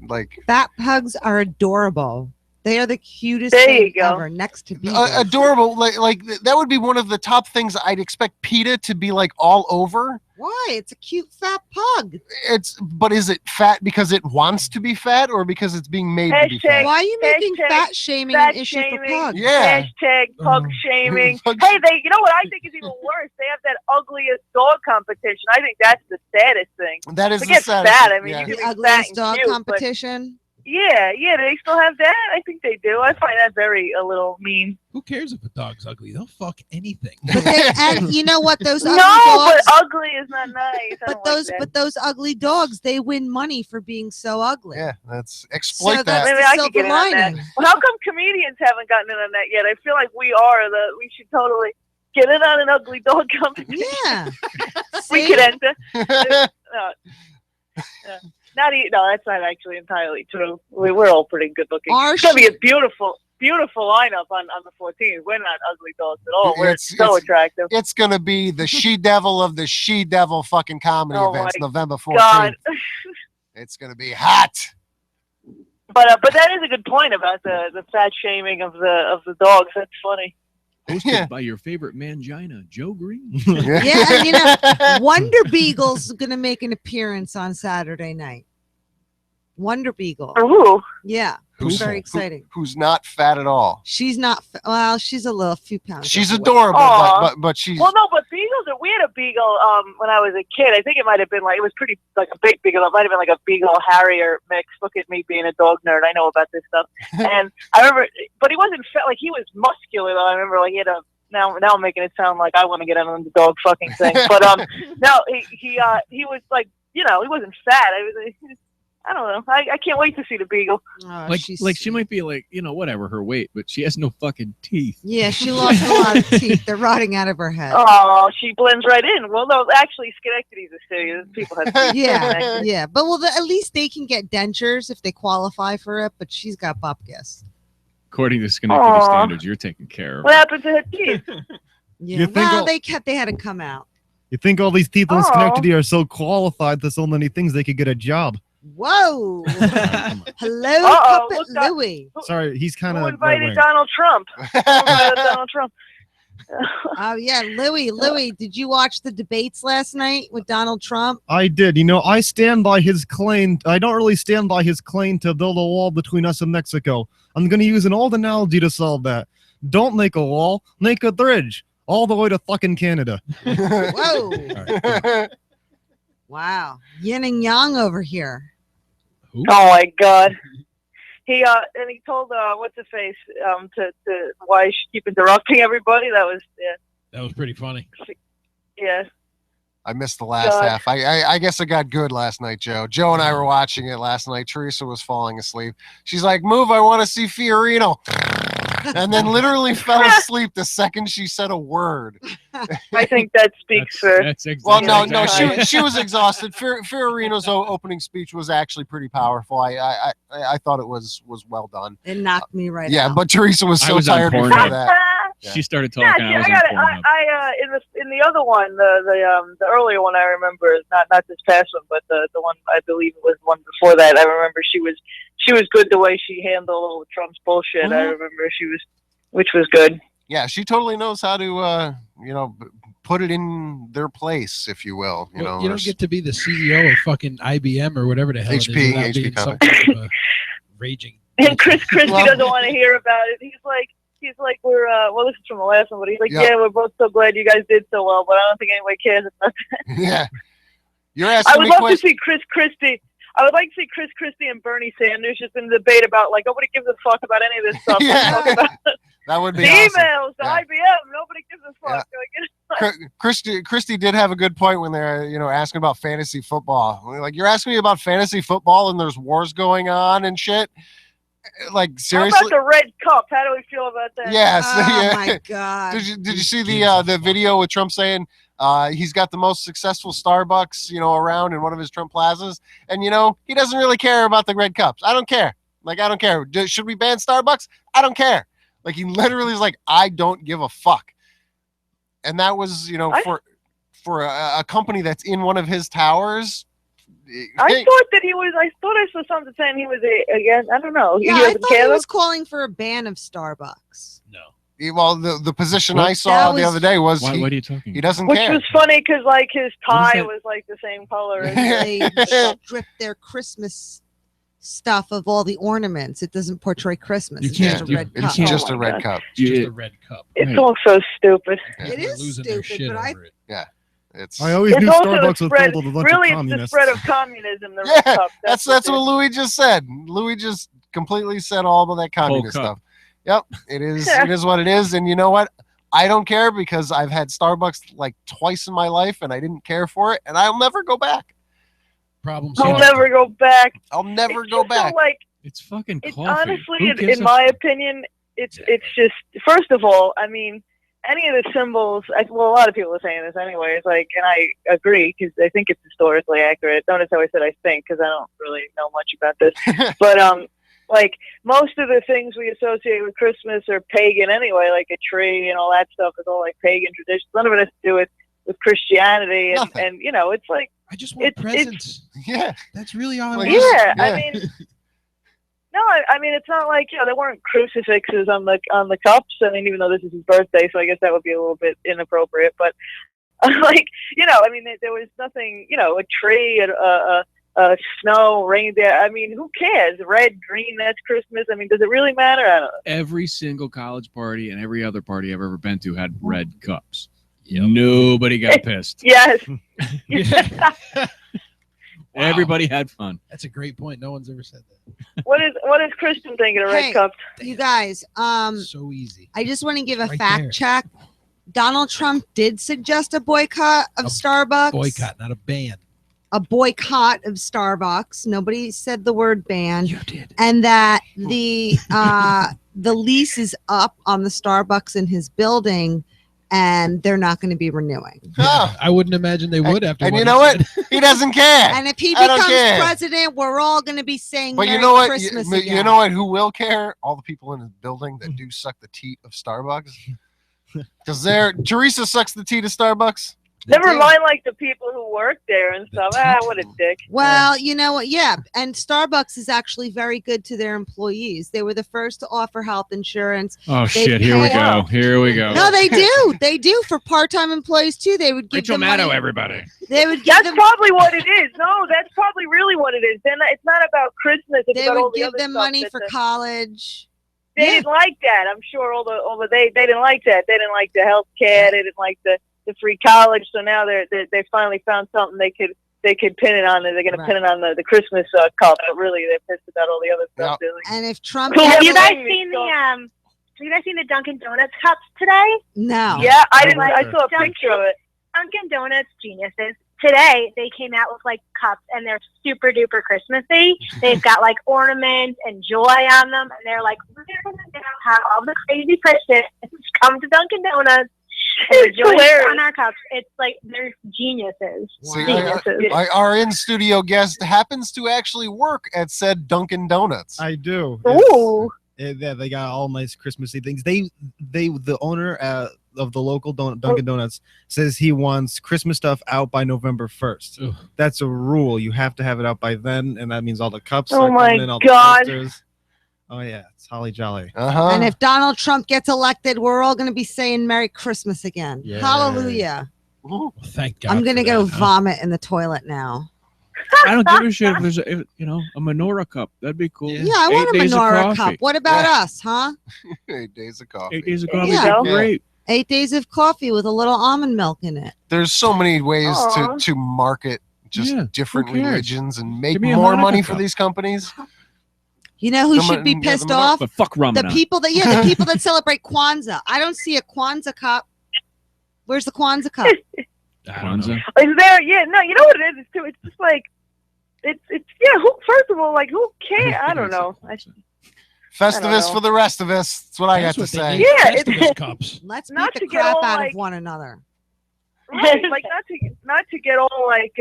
Like, Fat pugs are adorable. They are the cutest There you thing go. ever, next to beagles. adorable. Like that would be one of the top things I'd expect PETA to be like all over. Why? It's a cute fat pug. But is it fat because it wants to be fat, or because it's being made to be fat? Why are you making Hashtag fat shaming fat an issue for shaming. pugs? Yeah. Hashtag pug shaming. Pug- Hey, you know what I think is even worse? They have that ugliest dog competition. I think that's the saddest thing. That is Forget the saddest. fat. I mean, yeah. you The can be fat ugliest and dog cute, but- competition. Yeah. Do they still have that? I think they do. I find that a little mean. Who cares if a dog's ugly? They'll fuck anything. But they, and you know what? Those ugly No, dogs. but ugly is not nice. I But don't those, like that. but those ugly dogs, they win money for being so ugly. Yeah, that's exploit So that. that's Maybe the I could silver get in on that. lining. Well, how come comedians haven't gotten in on that yet? I feel like we should totally get in on an ugly dog competition. Yeah. We See? could enter. No, that's not actually entirely true. We're all pretty good looking. Our It's gonna be sh- a beautiful lineup on the 14th. We're not ugly dogs at all. We're It's- so it's- attractive. It's gonna be the She Devil of the She Devil fucking comedy Oh events, my November 14th. God. It's gonna be hot. But that is a good point about the fat shaming of the dogs. That's funny. Hosted Yeah. by your favorite mangina, Joe Green. Yeah, and you know, Wonder Beagle's gonna make an appearance on Saturday night. Wonder Beagle. Ooh. Yeah. Who's- Very exciting. Who's not fat at all. She's not. Well, she's a few pounds. She's overweight. adorable, Aw. but she's Well, no, but beagles we had a beagle when I was a kid. I think it might have been it was pretty like a big beagle. It might have been like a beagle harrier mix. Look at me being a dog nerd. I know about this stuff. And I remember, but he wasn't fat. Like he was muscular though. I remember like he had a. Now I'm making it sound like I want to get on the dog fucking thing. But no, he was like he wasn't fat. I don't know. I can't wait to see the beagle. Oh, Like she's she sweet. might be like, whatever her weight, but she has no fucking teeth. Yeah, she lost a lot of teeth. They're rotting out of her head. Oh, she blends right in. Well, no, actually, Schenectady's a city. People have teeth. Yeah, yeah. But at least they can get dentures if they qualify for it. But she's got bupkis. According to Schenectady Aw. standards, you're taken care of. What happened to her teeth? Yeah. You think Well, all- they had to come out. You think all these people in Aw. Schenectady are so qualified? There's so many things they could get a job. Whoa. Hello, Uh-oh, Puppet look up. Louie. Sorry, he's kind Who of invited Donald Trump? Who invited Donald Trump? Oh yeah, Louie, did you watch the debates last night with Donald Trump? I did. I stand by his claim. I don't really stand by his claim to build a wall between us and Mexico. I'm going to use an old analogy to solve that. Don't make a wall, make a bridge. All the way to fucking Canada. Whoa. Wow. Yin and yang over here. Who? Oh my God. He told what's his face to why she keep interrupting everybody. That was That was pretty funny. yeah. I missed the last God. half. I guess it got good last night, Joe. Joe and I were watching it last night. Teresa was falling asleep. She's like, "Move, I want to see Fiorino." And then literally fell asleep the second she said a word. I think that speaks for. That's exactly Well, no, exactly. she was exhausted. Fiorino's opening speech was actually pretty powerful. I thought it was well done. It knocked me right Yeah, out. but Teresa was I so was on tired before Pornhub. that. She started Yeah, talking. I was I got it. on Pornhub. In the other one, the earlier one I remember, not this past one, but the one I believe it was the one before that. I remember she was good the way she handled all Trump's bullshit. I remember she was which was good. Yeah, she totally knows how to, put it in their place, if you will. You don't get to be the CEO of fucking IBM or whatever the hell HP, it is without HP being some company. kind of a raging. And Christy Well- doesn't want to hear about it. He's like, we're well, this is from the last one, but he's like, Yeah. yeah, we're both so glad you guys did so well, but I don't think anybody cares about that. Yeah. You're I asking would me love to questions. see Chris Christie. I would like to see Chris Christie and Bernie Sanders just in a debate about like nobody gives a fuck about any of this stuff. Yeah. Talk about That would be the awesome. emails, the Yeah. IBM. Nobody gives a fuck. Christy did have a good point when they're asking about fantasy football. Like, you're asking me about fantasy football and there's wars going on and shit. Like, How seriously? about the red cup? How do we feel about that? Yes. Oh yeah. my god! Did you see the video with Trump saying he's got the most successful Starbucks around in one of his Trump plazas, and he doesn't really care about the red cups. I don't care. Like, I don't care. Should we ban Starbucks? I don't care. Like, he literally is like, I don't give a fuck. And that was for a company that's in one of his towers. I thought that he was. I thought I saw something saying he was again. I don't know. Yeah, he I doesn't thought he care. was calling for a ban of Starbucks. No. Well, the position What? I saw the was- other day was What are you talking he about? doesn't Which care. was funny because like his What is tie that? was like the same color. They stripped their Christmas stuff of all the ornaments. It doesn't portray Christmas. You It's can't just a do- red It's cup. just Oh a my red God. cup. It's just Yeah. a red cup. It's Right. all so stupid. Yeah. It They're is losing their stupid, shit but I over it. It's I always It's knew also the Starbucks was spread. filled with a bunch Really, of it's the communists. spread of communism. The Yeah, red cup. that's it what is. Louie just said. Louie just completely said all of that communist cup. stuff. Yep, it is. It is what it is. And you know what? I don't care because I've had Starbucks like twice in my life, and I didn't care for it, and I'll never go back. Problem I'll solved. never go back. I'll never It's go just so, back. like It's fucking it's coffee. honestly, Who gives in a my fuck? opinion, it's Exactly. just first of all, I mean, any of the symbols. A lot of people are saying this anyways. Like, and I agree because I think it's historically accurate. Notice how I said I think because I don't really know much about this. But like most of the things we associate with Christmas are pagan anyway. Like a tree and all that stuff is all like pagan traditions. None of it has to do with Christianity. And Nothing. and it's like I just want It's- presents. Yeah, That's really all I Like, want. yeah. Yeah. I mean. No, I mean it's not like there weren't crucifixes on the cups. I mean, even though this is his birthday, so I guess that would be a little bit inappropriate. But like I mean, there was nothing. A tree, a snow, reindeer. I mean, who cares? Red, green, that's Christmas. I mean, does it really matter? I don't know. Every single college party and every other party I've ever been to had red cups. Yep. Nobody got pissed. Yes. Wow. Everybody had fun. That's a great point. No one's ever said that. What is Christian thinking of Hey. red cups? You guys, So easy. I just want to give a Right fact there. check. Donald Trump did suggest a boycott of A Starbucks. Boycott, not a ban. A boycott of Starbucks. Nobody said the word ban. You did. And that the lease is up on the Starbucks in his building, and they're not going to be renewing. Oh. I wouldn't imagine they would after. and what you he know what? said. He doesn't care. And if he I don't becomes care. president, we're all going to be saying But Merry you know what? Christmas You again. know what? Who will care? All the people in his building that do suck the teat of Starbucks. Because Teresa sucks the teat of Starbucks. Never do. mind, like the people who work there and The stuff. What a people. dick. Well, you know what? Yeah. And Starbucks is actually very good to their employees. They were the first to offer health insurance. Oh They shit! Here we pay go. out. Here we go. No, they do. They do for part-time employees too. They would give Rachel them Maddow, money. everybody. They would give That's them. probably what it is. No, that's probably really what it is. Then it's not about Christmas. It's They about all would the give other them stuff money that for the- college. They Yeah. didn't like that. I'm sure they didn't like that. They didn't like the health care. They didn't like the free college. So now they finally found something they could pin it on. They're going to Right. pin it on the Christmas cup. But really, they're pissed about all the other stuff. They're like, And if Trump, Cool. Have you guys Yeah. seen have you guys seen the Dunkin' Donuts cups today? no. yeah, I didn't. like I that. saw a picture of it. Dunkin' Donuts geniuses. Today they came out with like cups and they're super duper Christmassy. They've got like ornaments and joy on them, and they're like, we're gonna have all the crazy Christians come to Dunkin' Donuts and It's rejoice hilarious. on our cups. It's like they're geniuses. See, Geniuses. our in-studio guest happens to actually work at said Dunkin' Donuts. I do. Ooh. Yeah, they got all nice Christmassy things. The owner of the local Dunkin' Donuts says he wants Christmas stuff out by November 1st. Ugh. That's a rule. You have to have it out by then, and that means all the cups Oh are my coming in, all the God. posters. Oh yeah, it's Holly Jolly. And if Donald Trump gets elected, we're all going to be saying Merry Christmas again. Yay. Hallelujah. Well, thank God. I'm going to for go that, huh? vomit in the toilet now. I don't give a shit if there's a menorah cup. That'd be cool. Yeah, I want a 8 days of menorah coffee. cup. What about us, huh? 8 days of coffee. 8 days of There coffee. you would go. be great. 8 days of coffee with a little almond milk in it. There's so many ways Aw. to market just Yeah, different who cares? religions and make Give me a more Hanukkah money for cup. these companies. You know who The should be mon- yeah, the pissed menorah- off? But fuck The Ramadan. people the people that celebrate Kwanzaa. I don't see a Kwanzaa cup. Where's the Kwanzaa cup? I don't know. Kwanzaa. Is there? Yeah, no. You know what it is too. It's just like, it's yeah. Who? First of all, like, who cares? I don't know. Festivus know. for the rest of us. That's what I got That's to what they say. need, Yeah, Festivus cups. Let's beat Not the to get crap all, out like- of one another. Right, like not to get all like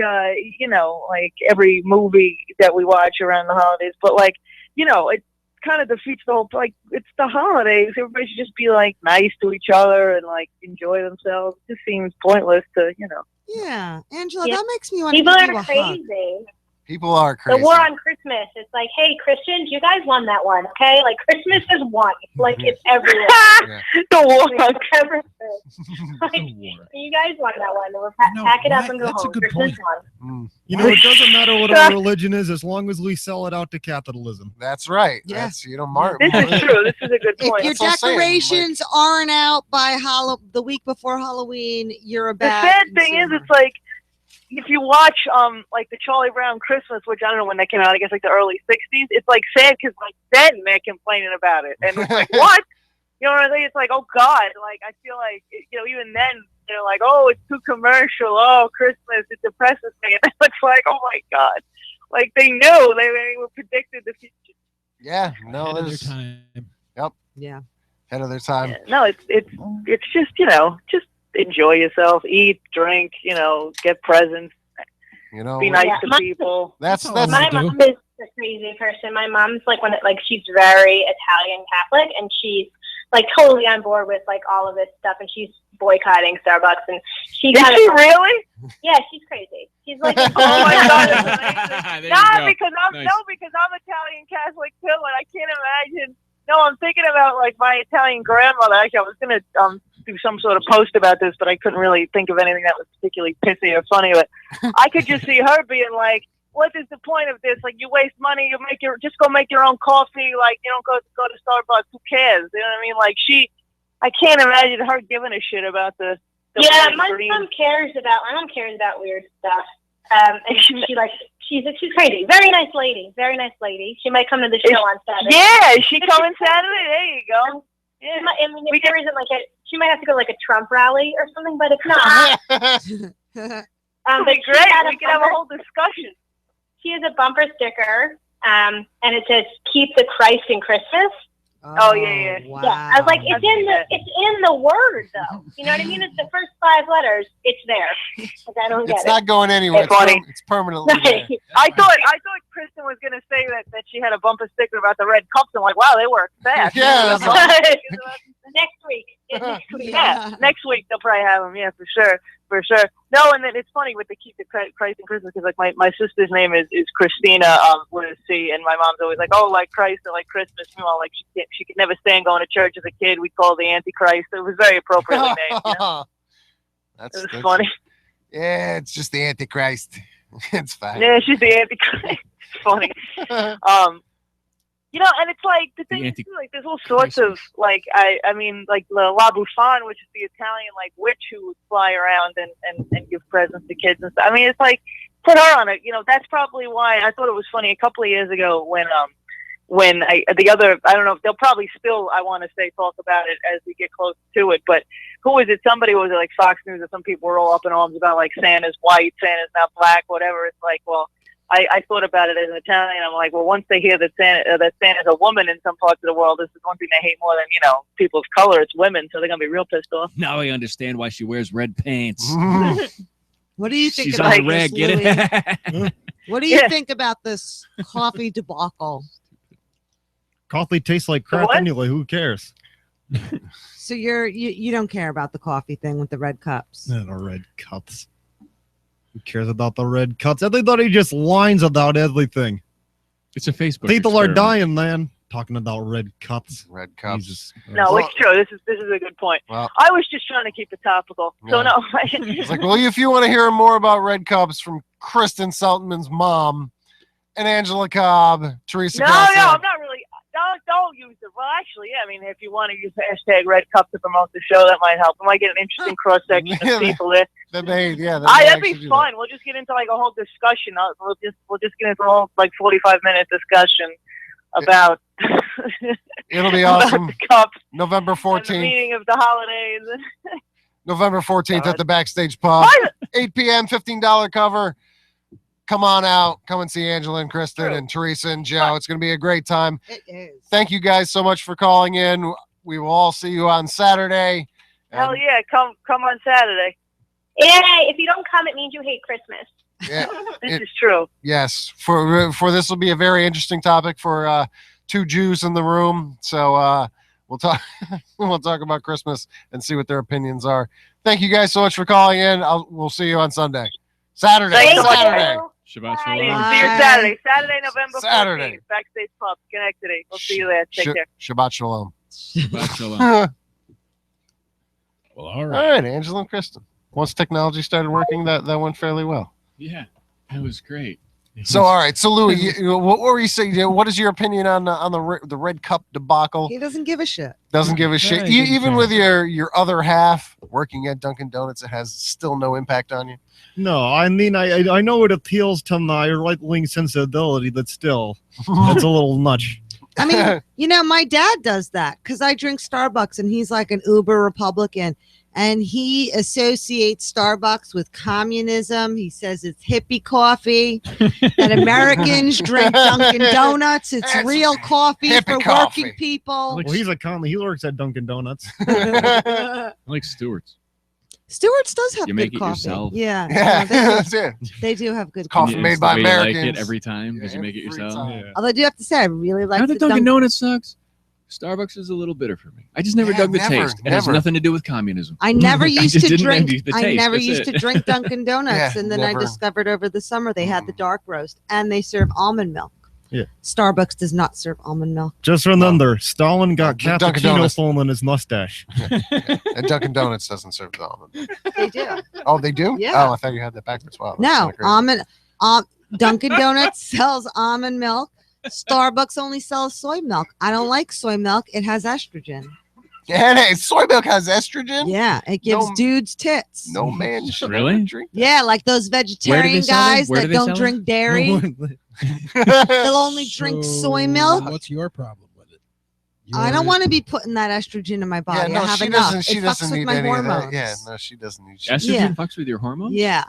like every movie that we watch around the holidays, but like it kind of defeats the whole, like, it's the holidays. Everybody should just be like nice to each other and like enjoy themselves. It just seems pointless to Yeah, Angela, Yeah. that makes me want to People give you are a hug. crazy. People are The crazy. war on Christmas. It's like, hey, Christians, you guys won that one, okay? Like, Christmas is won. Like, it's everywhere. the war on Like, everything. Like, The war. you guys won that one. We'll No, pack it up why- and go that's a home. good Christmas point. won. You know, it doesn't matter what our religion is as long as we sell it out to capitalism. That's right. Yeah. That's Mark. This is true. This is a good If point. your That's what I'm saying, decorations aren't out by the week before Halloween, you're a The bad sad thing is, consumer. it's like if you watch like the Charlie Brown Christmas, which I don't know when that came out. I guess like the early '60s. It's like sad because like then they're complaining about it, and it's like what? You know what I mean? It's like, oh God, like I feel like even then they're like, oh, it's too commercial. Oh, Christmas, it depresses me, and it's like, oh my God, like they knew they were predicted the future. Yeah, no, Ahead of their there's time. Yeah. ahead of their time. Yeah, no, it's just just enjoy yourself, eat, drink, get presents, be nice Yeah, to people. That's That's all My do. mom is a crazy person. My mom's like she's very Italian Catholic, and she's like totally on board with like all of this stuff, and she's boycotting Starbucks, and she Is got she really? Yeah, she's crazy. She's like, Oh my God, that's amazing. There you No, go. because I'm Nice. Italian Catholic too, and I can't imagine. No, I'm thinking about like my Italian grandmother. Actually, I was gonna do some sort of post about this, but I couldn't really think of anything that was particularly pithy or funny. But I could just see her being like, "What is the point of this? Like, you waste money. You just go make your own coffee. Like, you don't go to Starbucks. Who cares? You know what I mean? Like, I can't imagine her giving a shit about the yeah, white my green. mom cares about weird stuff. And she's crazy. Very nice lady. Very nice lady. She might come to the show on Saturday. Yeah, is she coming Saturday? There you go. Yeah. I mean, if there isn't she might have to go to like a Trump rally or something, but if not, That'd be she great. had We could have a whole discussion. She has a bumper sticker, and it says "Keep the Christ in Christmas." Oh, yeah. Wow. Yeah, I was like, it's in the word though. You know what I mean? It's the first 5 letters. It's there. Like, I don't get It's it. not going anywhere. It's funny. It's permanently there. I thought Kristen was gonna say that she had a bumper sticker about the red cups. I'm like, wow, they work fast. Yeah, that's Next week. Yeah, next week. Yeah, next week they'll probably have them. Yeah, for sure. No, and then it's funny with the Keep the Christ in Christmas because like my sister's name is Christina with a C, and my mom's always like, oh, like Christ or like Christmas. Meanwhile, like she could never stand going to church as a kid. We called the Antichrist. It was very appropriately named. You know? That's It was funny. Yeah, it's just the Antichrist. It's fine. Yeah, she's the Antichrist. It's funny. And it's like the thing is, like there's all sorts of like I mean like La Bouffon, which is the Italian like witch who would fly around and give presents to kids and stuff. I mean, it's like put her on it. That's probably why I thought it was funny a couple of years ago when I don't know if they'll probably still I want to say talk about it as we get close to it. But who was it? Somebody was it like Fox News or some people were all up in arms about like Santa's white, Santa's not black, whatever. It's like, well. I thought about it as an Italian. I'm like, well, once they hear that Santa's a woman in some parts of the world, this is one thing they hate more than people of color. It's women, so they're gonna be real pissed off. Now I understand why she wears red pants. What do you think She's about on the rag. this, Get Louie? it? What do you think about this coffee debacle? Coffee tastes like crap What? anyway. Who cares? So you don't care about the coffee thing with the red cups. The red cups. Who cares about the red cups? Everybody just whines about everything. It's a Facebook. People are experiment. dying, man. talking about red cups. Red cups. Jesus. No, it's true. This is a good point. Well, I was just trying to keep it topical. So Yeah. no. it's like, well, if you want to hear more about red cups from Kristen Seltman's mom and Angela Cobb, Teresa No, Garcia. I'm not really. Don't use it. Well, actually, yeah. I mean, if you want to use the hashtag Red Cup to promote the show, that might help. We might get an interesting cross section Yeah, of people there. That'd be That'd actually be do fun. We'll just get into like a whole discussion. We'll just get into a whole like 45-minute discussion about. It'll be about awesome. the cups November and the 14th. meaning of the holidays. November 14th God. at the Backstage Pub. 8 p.m., $15 cover. Come on out. Come and see Angela and Kristen True. and Teresa and Joe. It's going to be a great time. It is. Thank you guys so much for calling in. We will all see you on Saturday. Hell yeah! Come on Saturday. Yay! If you don't come, it means you hate Christmas. Yeah, This is true. yes. For this will be a very interesting topic for two Jews in the room. So we'll talk about Christmas and see what their opinions are. Thank you guys so much for calling in. We'll see you on Sunday. Saturday. Thank you. Saturday. Shabbat Bye. See you shalom. Bye. Saturday. Saturday, November 14th. Saturday. Backstage Pub, Schenectady. We'll see you there. Take care. Shabbat shalom. Shabbat shalom. All Well, all right. right, Angela and Kristen. Once technology started working, that went fairly well. Yeah, that was great. So, all right. So, Louie, what were you saying? What is your opinion on the Red Cup debacle? He doesn't give a shit. Doesn't give a shit. he doesn't Even care. with your other half working at Dunkin' Donuts, it has still no impact on you. No, I mean, I know it appeals to my right-wing sensibility, but still, it's a little nudge. I mean, my dad does that because I drink Starbucks and he's like an uber Republican and he associates Starbucks with communism. He says it's hippie coffee and Americans drink Dunkin' Donuts. It's That's real coffee for hippie coffee. working people. Like- Well, he's a commie. He works at Dunkin' Donuts. I like Stewart's. Stewart's does have You good make it coffee. yourself. Yeah, Yeah, they, that's it. they do have good Coffee coffee. made It's by the way you Americans. like it every time because you make it Every yourself. time. Although I do have to say, I really like Not the that Dunkin' Dunkin'. Donuts sucks. Starbucks is a little bitter for me. I just never Yeah, dug the never, taste. It has never. nothing to do with communism. I never I used just to didn't drink. envy the I taste, never that's used it. to drink Dunkin' Donuts, Yeah, and then never. I discovered over the summer they had the dark roast, and they serve almond milk. Yeah. Starbucks does not serve almond milk. Just remember, Stalin got The Dunkin' cappuccino Donuts. foam in his mustache. And Dunkin' Donuts doesn't serve the almond. They do. Oh, they do? Yeah. Oh, I thought you had that backwards. Wow. that's No, kinda crazy. Dunkin' Donuts sells almond milk. Starbucks only sells soy milk. I don't like soy milk. It has estrogen. And hey, soy milk has estrogen. Yeah, it gives No- dudes tits. No man should Really? ever drink. Yeah, like those vegetarian sell them? guys Where do that they don't sell drink dairy. that. They'll only drink soy milk. What's your problem with it? I don't want to be putting that estrogen in my Yeah, body. no, I have she enough. doesn't. She it fucks doesn't with need my any hormones. of that. Yeah, no, she doesn't need. Estrogen Yeah. fucks with your hormones? Yeah,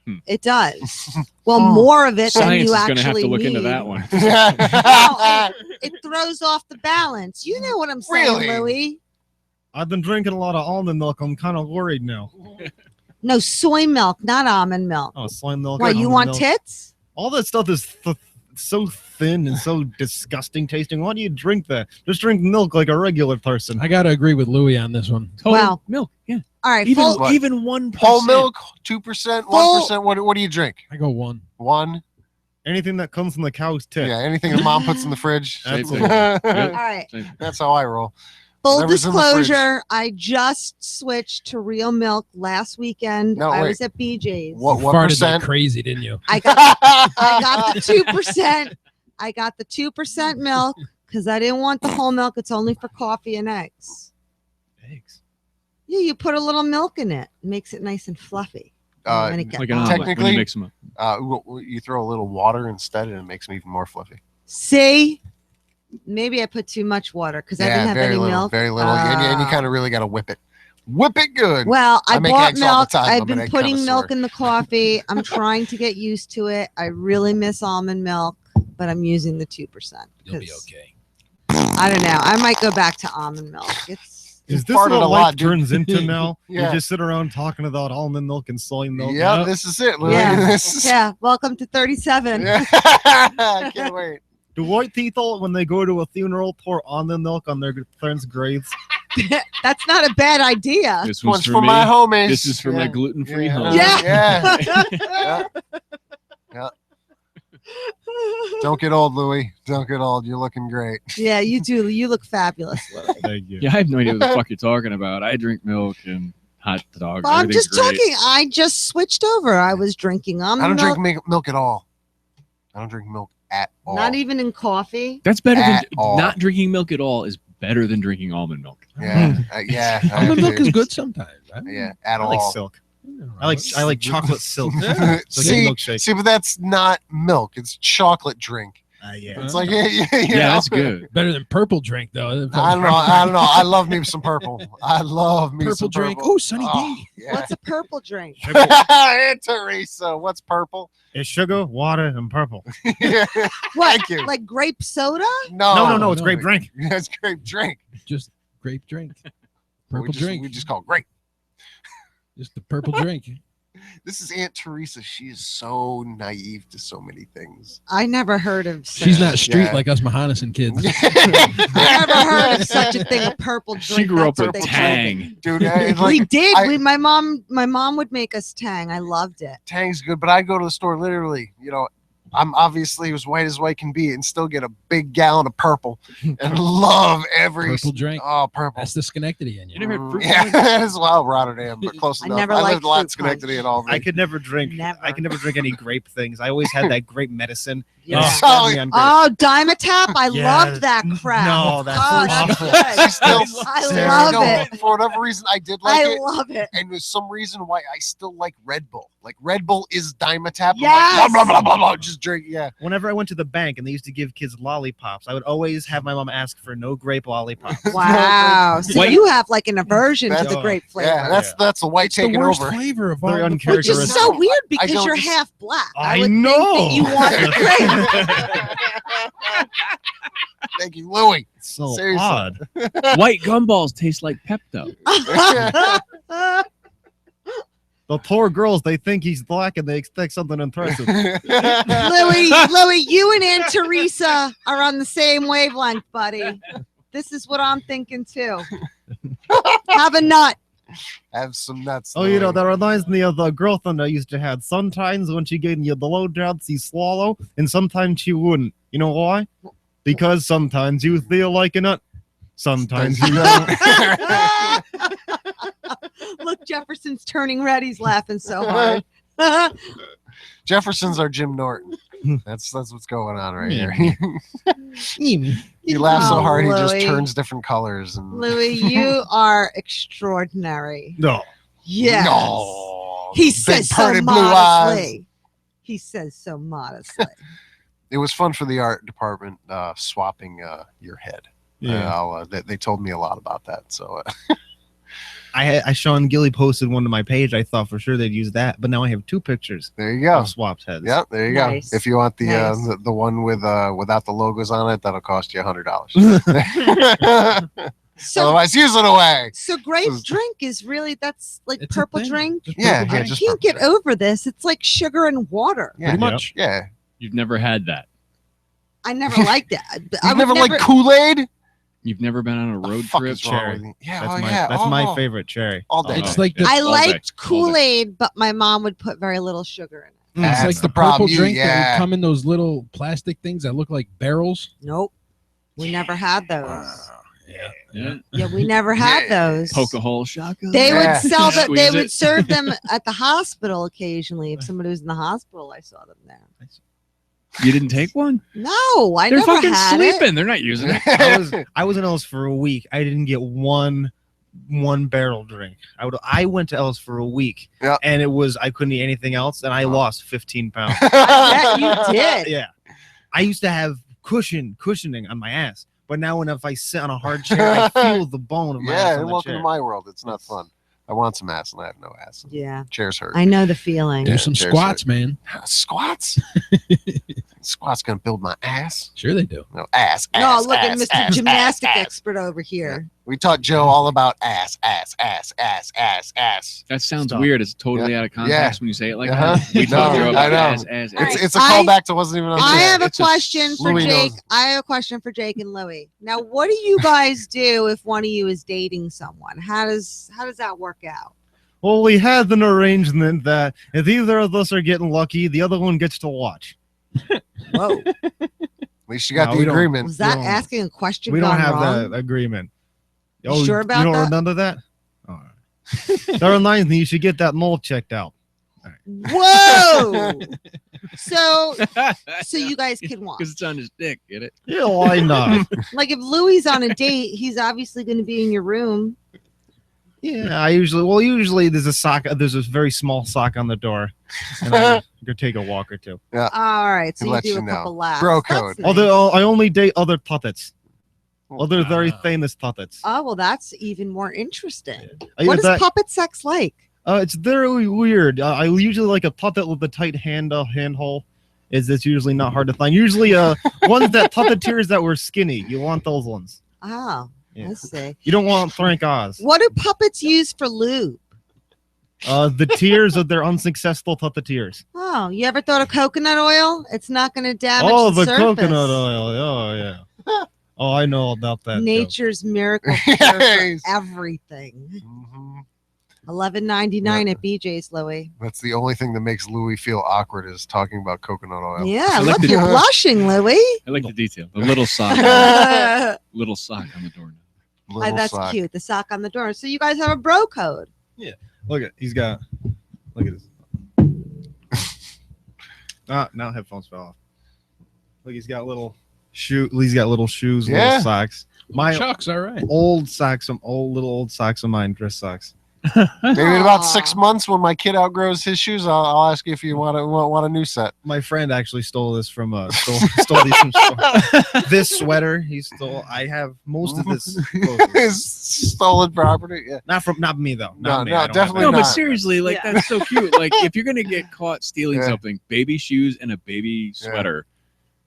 Hmm. it does. Well, Oh. more of it than Science you is actually going to have to look need. into that one. It throws off the balance. You know what I'm saying, Really? Louie? I've been drinking a lot of almond milk. I'm kind of worried now. No, soy milk, not almond milk. Oh, soy milk. Why, you almond want milk. tits? All that stuff is so thin and so disgusting tasting. Why do you drink that? Just drink milk like a regular person. I gotta agree with Louie on this one. Total Well, milk, yeah. All right, Even full, What? even 1%. Whole milk, 2%, 1%. What do you drink? I go one. One. Anything that comes from the cow's tit. Yeah, anything your mom puts in the fridge. Same thing. all Yep. right. That's how I roll. Full Whatever's in the fridge. disclosure, I just switched to real milk last weekend. No, I wait. was at BJ's. What You farted percent? like crazy, didn't you? I got the 2%. I got the 2% milk because I didn't want the whole milk. It's only for coffee and eggs. Eggs. Yeah, you put a little milk in it. It makes it nice and fluffy. And then it gets Like an hot. omelet when Technically- you mix them up. You throw a little water instead, and it makes them even more fluffy. See? Maybe I put too much water because I didn't have very any little, milk. very little, and you Ah. kind of really got to whip it. Whip it good. Well, I make bought eggs all the milk. time. I'm I've an been egg putting milk connoisseur. in the coffee. I'm trying to get used to it. I really miss almond milk, but I'm using the 2%. You'll be 'cause okay. I don't know. I might go back to almond milk. It's You Is this farted what a life lot, dude. turns into now? Yeah. You just sit around talking about almond milk and soy milk. Yeah, Yep. this is it. Louie. Yeah. This is- yeah. Welcome to 37. Yeah. I can't wait. Do white people, when they go to a funeral, pour almond milk on their friends' graves? That's not a bad idea. This One's one's for for me. my homies. This is for my Yeah. gluten-free Yeah. home. Yeah. Yeah. Yeah. Don't get old, Louie. Don't get old. You're looking great. Yeah, you do. You look fabulous, Louie. Thank you. Yeah, I have no idea what the fuck you're talking about. I drink milk and hot dogs. Well, I'm Everything's just great. talking. I just switched over. I was drinking I don't milk, drink milk at all. I don't drink milk at all. not even in coffee. That's better than At all. not drinking milk at all. Is better than drinking almond milk. Yeah, yeah. I Almond milk agree. is good sometimes. Yeah, at I all. like silk. I like chocolate silk. Yeah. It's like a See, milkshake. see, but that's not milk. It's chocolate drink. Yeah. It's like, you Yeah, know. that's good. Better than purple drink though. I don't know. I love me some purple. I love me Purple some drink. purple. Oh, Sunny D. Yeah. What's a purple drink? Hey, Teresa, what's purple? It's sugar, water, and purple. Yeah. What? Thank you. Like grape soda? No, it's no. grape drink. It's grape drink. Just grape drink. We Purple just, drink. We just call it grape. Just the purple drink. This is Aunt Teresa. She is so naive to so many things. I never heard of. She's not street Yeah. like us Mahonison kids. I never heard of such a thing. A purple drink. She grew up That's with what they call it. Tang. Dude, it's We like did. I- My mom would make us Tang. I loved it. Tang's good, but I go to the store literally, I'm obviously as white can be and still get a big gallon of purple and love every Purple drink. Oh, purple. That's the Schenectady in you. You never had fruit Yeah, punch? that is well Rotterdam, but close I enough. never I liked lived a lot in fruit Schenectady punch. and all. I could never drink. Never. I could never drink any grape things. I always had that grape medicine. Yeah. Oh, Had me on grape. Oh, Dimetap! I Yeah. loved that crap. No, that's oh, that's awful. good. She still, I Sarah, love no, it. For whatever reason, I did like I it. love it. And there's some reason why I still like Red Bull. Like Red Bull is Dimetap. I'm Yes. like, blah, blah, blah, blah, blah, just drink. Yeah. Whenever I went to the bank and they used to give kids lollipops, I would always have my mom ask for no grape lollipops. Wow. So Wait. you have like an aversion to the That's- grape flavor. Yeah, that's the white It's the taking worst over. flavor of all. Very the Which is uncharacteristic. so weird because don't you're just- half black. I would know. think that you want the grape. Thank you, Louie. So Seriously. odd. White gumballs taste like Pepto. The poor girls, they think he's black and they expect something impressive. Louie, you and Aunt Teresa are on the same wavelength, buddy. This is what I'm thinking too. Have a nut. Have some nuts. Oh, Louie. that reminds me of the girlfriend I used to have. Sometimes when she gave you the low jobs, you swallow, and sometimes she wouldn't. You know why? Because sometimes you feel like a nut. Sometimes you don't. Look, Jefferson's turning red. He's laughing so hard. Jefferson's our Jim Norton. That's what's going on right Yeah. here. He laughs so Oh, hard he just Louie. turns different colors. And Louie, you are extraordinary. No. Yes. No. He Big says so pretty blue eyes. modestly. He says so modestly. It was fun for the art department swapping your head. Yeah. They told me a lot about that. So I Sean Gilly posted one to my page. I thought for sure they'd use that, but now I have two pictures there you go. of swapped heads. Yep, there you Nice. go. If you want the Nice. the one with without the logos on it, that'll cost you $100. So, Otherwise, use it away. so grape drink is really, that's like It's a purple thing. drink. Just Yeah, purple yeah, drink. just Can't purple get drink. over this. It's like sugar and water. Yeah, Pretty much. yeah. You've never had that. I never liked that. I You've would never liked Kool-Aid? You've never been on a The road fuck trip. is wrong Cherry. with you? Yeah, That's oh, my yeah. that's my oh, favorite cherry. all day. It's like the, I all liked day, all day. Kool-Aid, but my mom would put very little sugar in it. it's That's like the the problem. purple You- drink that yeah. would come in those little plastic things that look like barrels. Nope. We never had those. Yeah. Yeah. Yeah, we never had Yeah. those. Poke a hole shotgun. They Yeah. would sell that. They Squeeze would it. serve them at the hospital occasionally. If somebody was in the hospital, I saw them there. You didn't take one? No, I They're never fucking had sleeping. it. They're not using it. I was in Ellis for a week. I didn't get one barrel drink. I went to Ellis for a week, Yeah. and I couldn't eat anything else, and I lost 15 pounds. I bet you did. Yeah, I used to have cushioning on my ass, but now if I sit on a hard chair, I feel the bone of my ass Yeah, on the welcome chair. to my world. It's not fun. I want some ass and I have no ass. Yeah, Chairs hurt. I know the feeling. There's some cheers, squats, man. Squats? Squats gonna build my ass? Sure they do. No, ass. No, ass, look at ass, Mr. ass, Gymnastic ass, ass. Expert over here. We taught Joe all about ass. That sounds Stop. weird. It's totally out of context when you say it like Uh-huh. that. We talked No, about I know. ass. All right. It's a I- callback to wasn't even on I the have a It's a- question for Louie Jake. knows. I have a question for Jake and Louie. Now, what do you guys do if one of you is dating someone? How does that work out? Well, we had an arrangement that if either of us are getting lucky, the other one gets to watch. Whoa. At least you got No, the we don't. agreement. Was that don't- asking a question? We don't gone have wrong? that agreement. You sure about you don't that? remember that? All right. That reminds me, you should get that mole checked out. Whoa. so you guys can watch. Because it's on his dick, get it? Yeah, why not? Like if Louie's on a date, he's obviously going to be in your room. Yeah, usually there's a sock. There's a very small sock on the door, and I go take a walk or two. All right, so He you lets do you a know. couple laps. Bro That's code. nice. Although I only date other puppets, other very Ah. famous puppets. Oh well, that's even more interesting. I What get is that- puppet sex like? It's very weird. I usually like a puppet with a tight handhole. It's usually not hard to find. Usually, ones that puppeteers that were skinny. You want those ones. Oh, Yeah. let's see. You don't want Frank Oz. What do puppets use for lube? The tears of their unsuccessful puppeteers. Oh, you ever thought of coconut oil? It's not going to damage Oh, the the surface. coconut oil. Oh, yeah. Oh, I know about that. joke. Nature's miracle cure for Yes. everything. Mhm. $11.99 at BJ's, Louie. That's the only thing that makes Louie feel awkward is talking about coconut oil. Yeah, I like look, the- you're blushing, Louie. I like the detail. The little sock. Oh, Little sock on the doorknob. Little that's sock. cute. The sock on the door. So you guys have a bro code. Look at he's got. Look at this. Now headphones fell off. Look, he's got little He's got little shoes, Yeah. little socks. My Chuck's all right. old socks, some old socks of mine, dress socks. Maybe in about Aw. 6 months when my kid outgrows his shoes, I'll ask you if you want a new set. My friend actually stole this from stole these from store. This sweater he stole. I have most of this. clothes. His stolen property. Yeah. Not me though. No, Not me. no, I don't have definitely that. No, but not. seriously, like Yeah. that's so cute. Like if you're gonna get caught stealing Yeah. something, baby shoes and a baby sweater,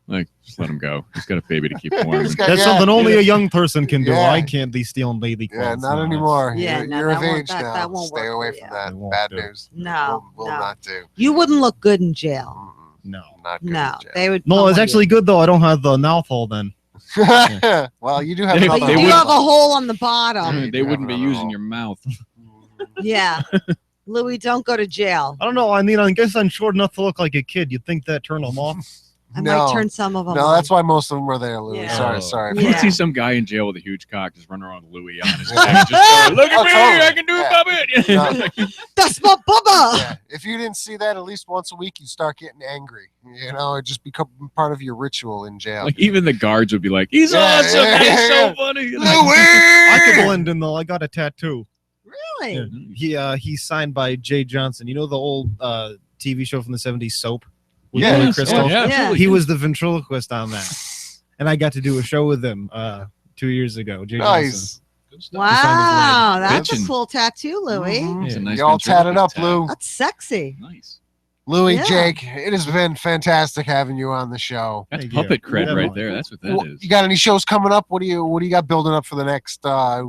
like just let him go. He's got a baby to keep warm. He's got- That's Yeah, something only yeah. a young person can do. Yeah. I can't be stealing baby clothes. Yeah, not No, anymore. Yeah, you're, no, you're that of won't- age that now. won't Stay work away for from you. It that. won't Bad do. news. No, Will no. not do. You wouldn't look good in jail. No. Not good. No, in jail. they would. No, pummel it's you. actually good though. I don't have the mouth hole then. Well, you do have They- another But they you do would- have a hole on the bottom. They wouldn't be using your mouth. Yeah. Louie, don't go to jail. I don't know. I mean, I guess I'm short enough to look like a kid. You'd think that turn them off. I No. might turn some of them No, on. that's why most of them are there, Louis. Yeah. Sorry, Oh. sorry. You Yeah. would see some guy in jail with a huge cock just running around with Louie on his dick, just going, look at Oh, me, totally. I can do Yeah. a puppet. No. That's my bubba. Yeah. If you didn't see that at least once a week, you start getting angry. You know, it just become part of your ritual in jail. Like even the guards would be like, he's Yeah, awesome, yeah, he's yeah, so yeah. funny. I could Louis! blend in though. I got a tattoo. Really? He's signed by Jay Johnson. You know the old TV show from the 70s, Soap? With Yeah. Billy Crystal? Oh, yeah, Yeah. absolutely. He was the ventriloquist on that. And I got to do a show with him 2 years ago. Jay Johnson. Nice. Good stuff. Wow, that's a Bitchin'. cool tattoo, Louie. Mhm. It's a nice You all tatted up, ventriloquist Lou. That's sexy. Nice. Louis, Yeah. Jake, it has been fantastic having you on the show. That's Thank you. puppet cred Yeah, right man. there. That's what Well, that is. you got any shows coming up? What do you got building up for the next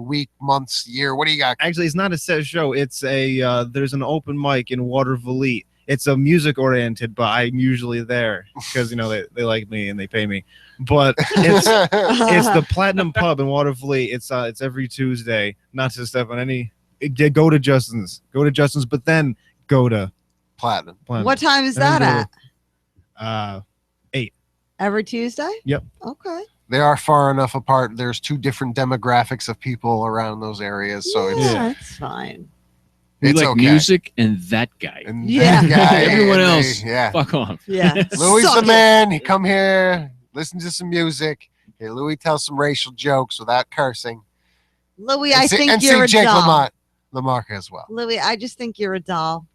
week, months, year? What do you got? Actually, it's not a set show. It's a there's an open mic in Waterville. It's a music oriented, but I'm usually there because they like me and they pay me. But it's the Platinum Pub in Waterville. It's every Tuesday. Not to step on any. Go to Justin's. But then go to Platinum. Platinum. What time is And then that go at? to- Every Tuesday? Yep. Okay. They are far enough apart. There's two different demographics of people around those areas, so it's Yeah, that's fine. We it's like okay. music and that guy. And Yeah. that guy, Everyone and else. yeah. Fuck off. Yeah. Louis Suck the it. man. He come here, listen to some music. Hey, Louis tells some racial jokes without cursing. Louis, And I see- think and you're see a Jake doll. LaMarca as well. Louis, I just think you're a doll.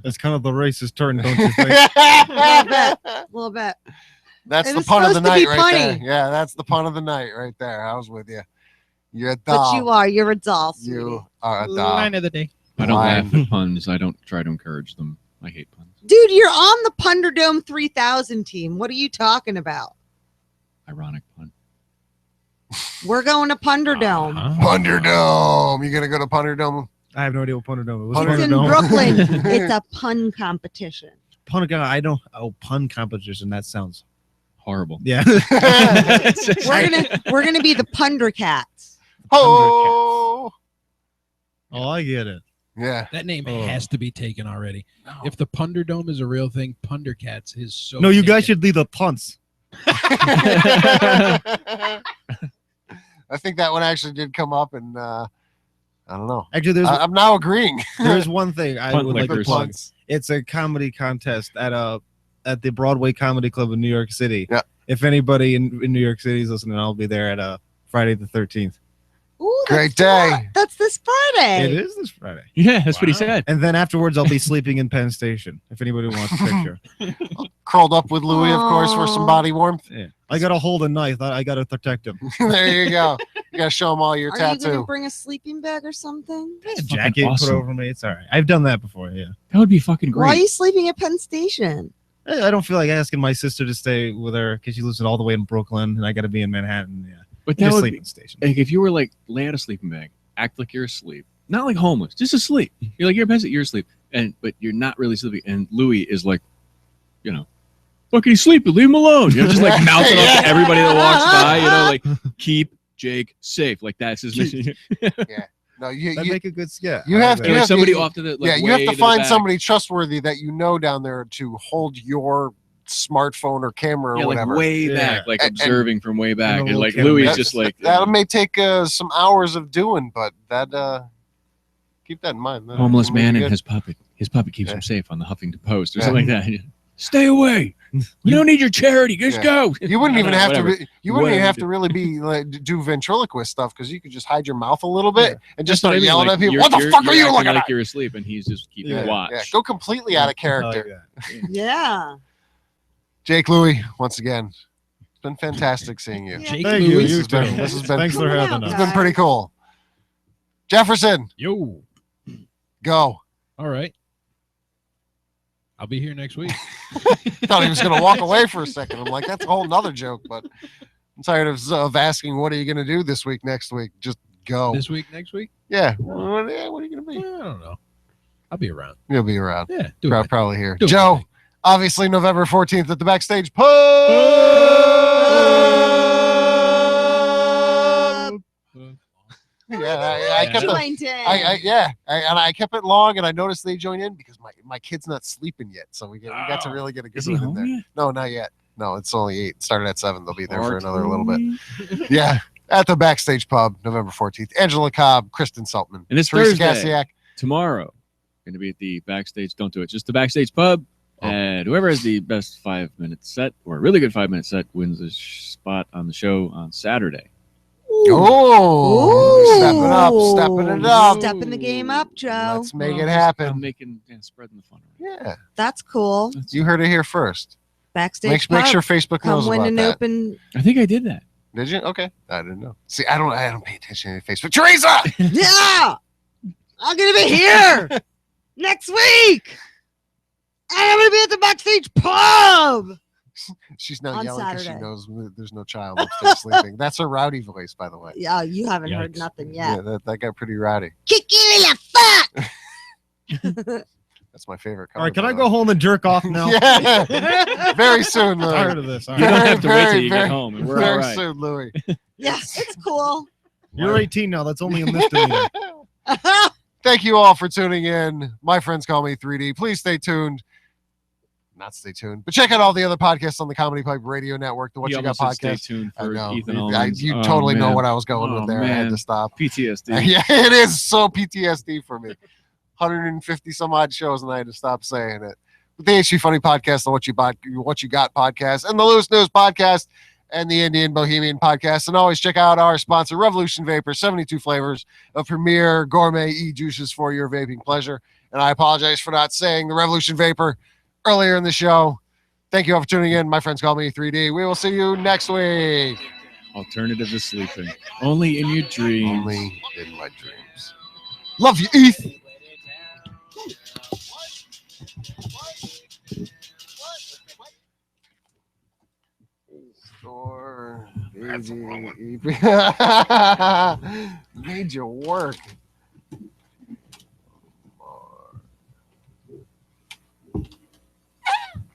That's kind of the racist turn, don't you think? A little bit. That's It the was pun of the supposed to be night right there. funny. Yeah, that's the pun of the night right there. I was with you. You're a doll. But you are. You're a doll, sweetie. You are a doll. Line of the day. I don't Line. laugh at puns. I don't try to encourage them. I hate puns. Dude, you're on the Punderdome 3000 team. What are you talking about? Ironic pun. We're going to Punderdome. Uh-huh. Punderdome. You gonna go to Punderdome? I have no idea what Punderdome is. Punderdome. It's in Brooklyn. It's a pun competition. I don't. Oh, pun competition. That sounds. Horrible. Yeah. We're gonna be the Pundercats. Oh, Oh, I get it. Yeah. That name has to be taken already. If the Punderdome is a real thing, Pundercats is so. No, you guys taken. should leave the punts. I think that one actually did come up, and I don't know. Actually, I'm now agreeing. there's one thing I Punt would like to lickers. plug. It's a comedy contest at the Broadway Comedy Club in New York City. Yeah. If anybody in New York City is listening, I'll be there at Friday the 13th. Ooh, Great that's day. That's this Friday. It is this Friday. Yeah, that's what he Wow. said. And then afterwards, I'll be sleeping in Penn Station. If anybody wants a picture. Curled up with Louie, of course, for some body warmth. Yeah. I got to hold a knife. I got to protect him. There you go. You got to show them all your Are you going tattoo. to bring a sleeping bag or something? That's fucking Jacket put awesome. over me. It's all right. I've done that before. Yeah. That would be fucking great. Why are you sleeping at Penn Station? I don't feel like asking my sister to stay with her because she lives all the way in Brooklyn, and I got to be in Manhattan. Yeah. But that Just would sleeping be, station. like, if you were like lay out a sleeping bag, act like you're asleep, not like homeless, just asleep. You're like, you're peasant, you're asleep, but you're not really sleeping. And Louie is like, fucking he's sleeping, leave him alone. Just like mouthing up to everybody that walks by. Like keep Jake safe. Like that's his mission. No, That'd you make a good skit. you have to- Like have somebody to- off to the you have way to the find back. somebody trustworthy that you know down there to hold your smartphone or camera or like whatever. way Yeah. back, like And- observing from way back, And a and like little Louis camera. just like that may take some hours of doing, but that keep that in mind. That homeless may be man and good. his puppet. His puppet keeps Yeah. him safe on the Huffington Post or Yeah. something like that. Stay away. We don't need your charity. Just Yeah. go. You wouldn't even have Whatever. to. You wouldn't even Whatever. have to really be like do ventriloquist stuff because you could just hide your mouth a little bit and just That's what I start mean, yelling like, at people. you're- What the you're- fuck are you're you acting looking like at? you're asleep, and he's just keeping Yeah. watch. Yeah, go completely out of I character. like that. Yeah. Jake Louie, once again, it's been fantastic seeing you. Yeah. Jake Thank you. Louie. You has been- too. this has been- Thanks for Coming having out, us. It's been pretty cool. Jefferson, Yo. go. All right. I'll be here next week. Thought he was going to walk away for a second. I'm like, that's a whole nother joke, but I'm tired of asking, what are you going to do this week, next week? Just go. This week, next week? Yeah. What are you going to be? I don't know. I'll be around. You'll be around. Yeah. Do it. Probably here. Do it. Joe, obviously November 14th at the Backstage Pub. Yeah, I kept it. Joined in. I kept it long, and I noticed they joined in because my kid's not sleeping yet, so we got to really get a good Is he one in home there. yet? No, not yet. No, it's only 8. Started at 7. They'll be there for another little bit. Yeah, at the Backstage Pub, November 14th. Angela Cobb, Kristen Seltman, And it's Teresa Thursday. Gasiak. Tomorrow, going to be at the Backstage. Don't do it. Just the Backstage Pub. Oh. And whoever has the best 5-minute set or a really good 5-minute set wins a spot on the show on Saturday. Oh, stepping it up. Stepping the game up, Joe. Let's make it I'm happen. making spreading the fun. Yeah, That's cool. you heard it here first. Backstage Make Pub. sure Facebook Come knows win about an that. open. I think I did that. Did you? Okay, I didn't know. See, I don't pay attention to Facebook. Teresa, Yeah, I'm gonna be here next week. I'm gonna be at the Backstage Pub. she's not On yelling because she Saturday. knows there's no child upstairs sleeping. That's her rowdy voice, by the way. Yeah, you haven't heard Yikes. nothing Yeah, yet. that got pretty rowdy. Kick you in the fuck. That's my favorite. All right, can cover, I by go home and jerk off the now? way. Yeah, very soon, Louie. Tired of this. All You right. don't have to wait till Very, you very, get home, and we're all Very right. soon, Louie. Yeah, it's cool. You're 18 now. That's only a misdemeanor. Thank you all for tuning in. My friends call me 3D. Please stay tuned. Not stay tuned, but check out all the other podcasts on the Comedy Pipe Radio Network. The What You You Got almost said podcast. Stay tuned I for know. Ethan You Allman's. totally know man. what I was going with Oh, there. I had man. to stop. PTSD. Yeah, it is so PTSD for me. 150 some odd shows, and I had to stop saying it. But the HG Funny podcast, the What You Got podcast, and the Loose News podcast, and the Indian Bohemian podcast. And always check out our sponsor, Revolution Vapor, 72 flavors of premier gourmet e-juices for your vaping pleasure. And I apologize for not saying the Revolution Vapor earlier in the show. Thank you all for tuning in. My friends call me 3D. We will see you next week. Alternative to sleeping. Only in your dreams. Only in my dreams. Love you, Eth. Sure. Made you work.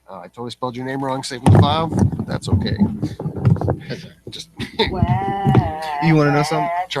I totally spelled your name wrong. Save the file. But that's okay. Just You want to know something?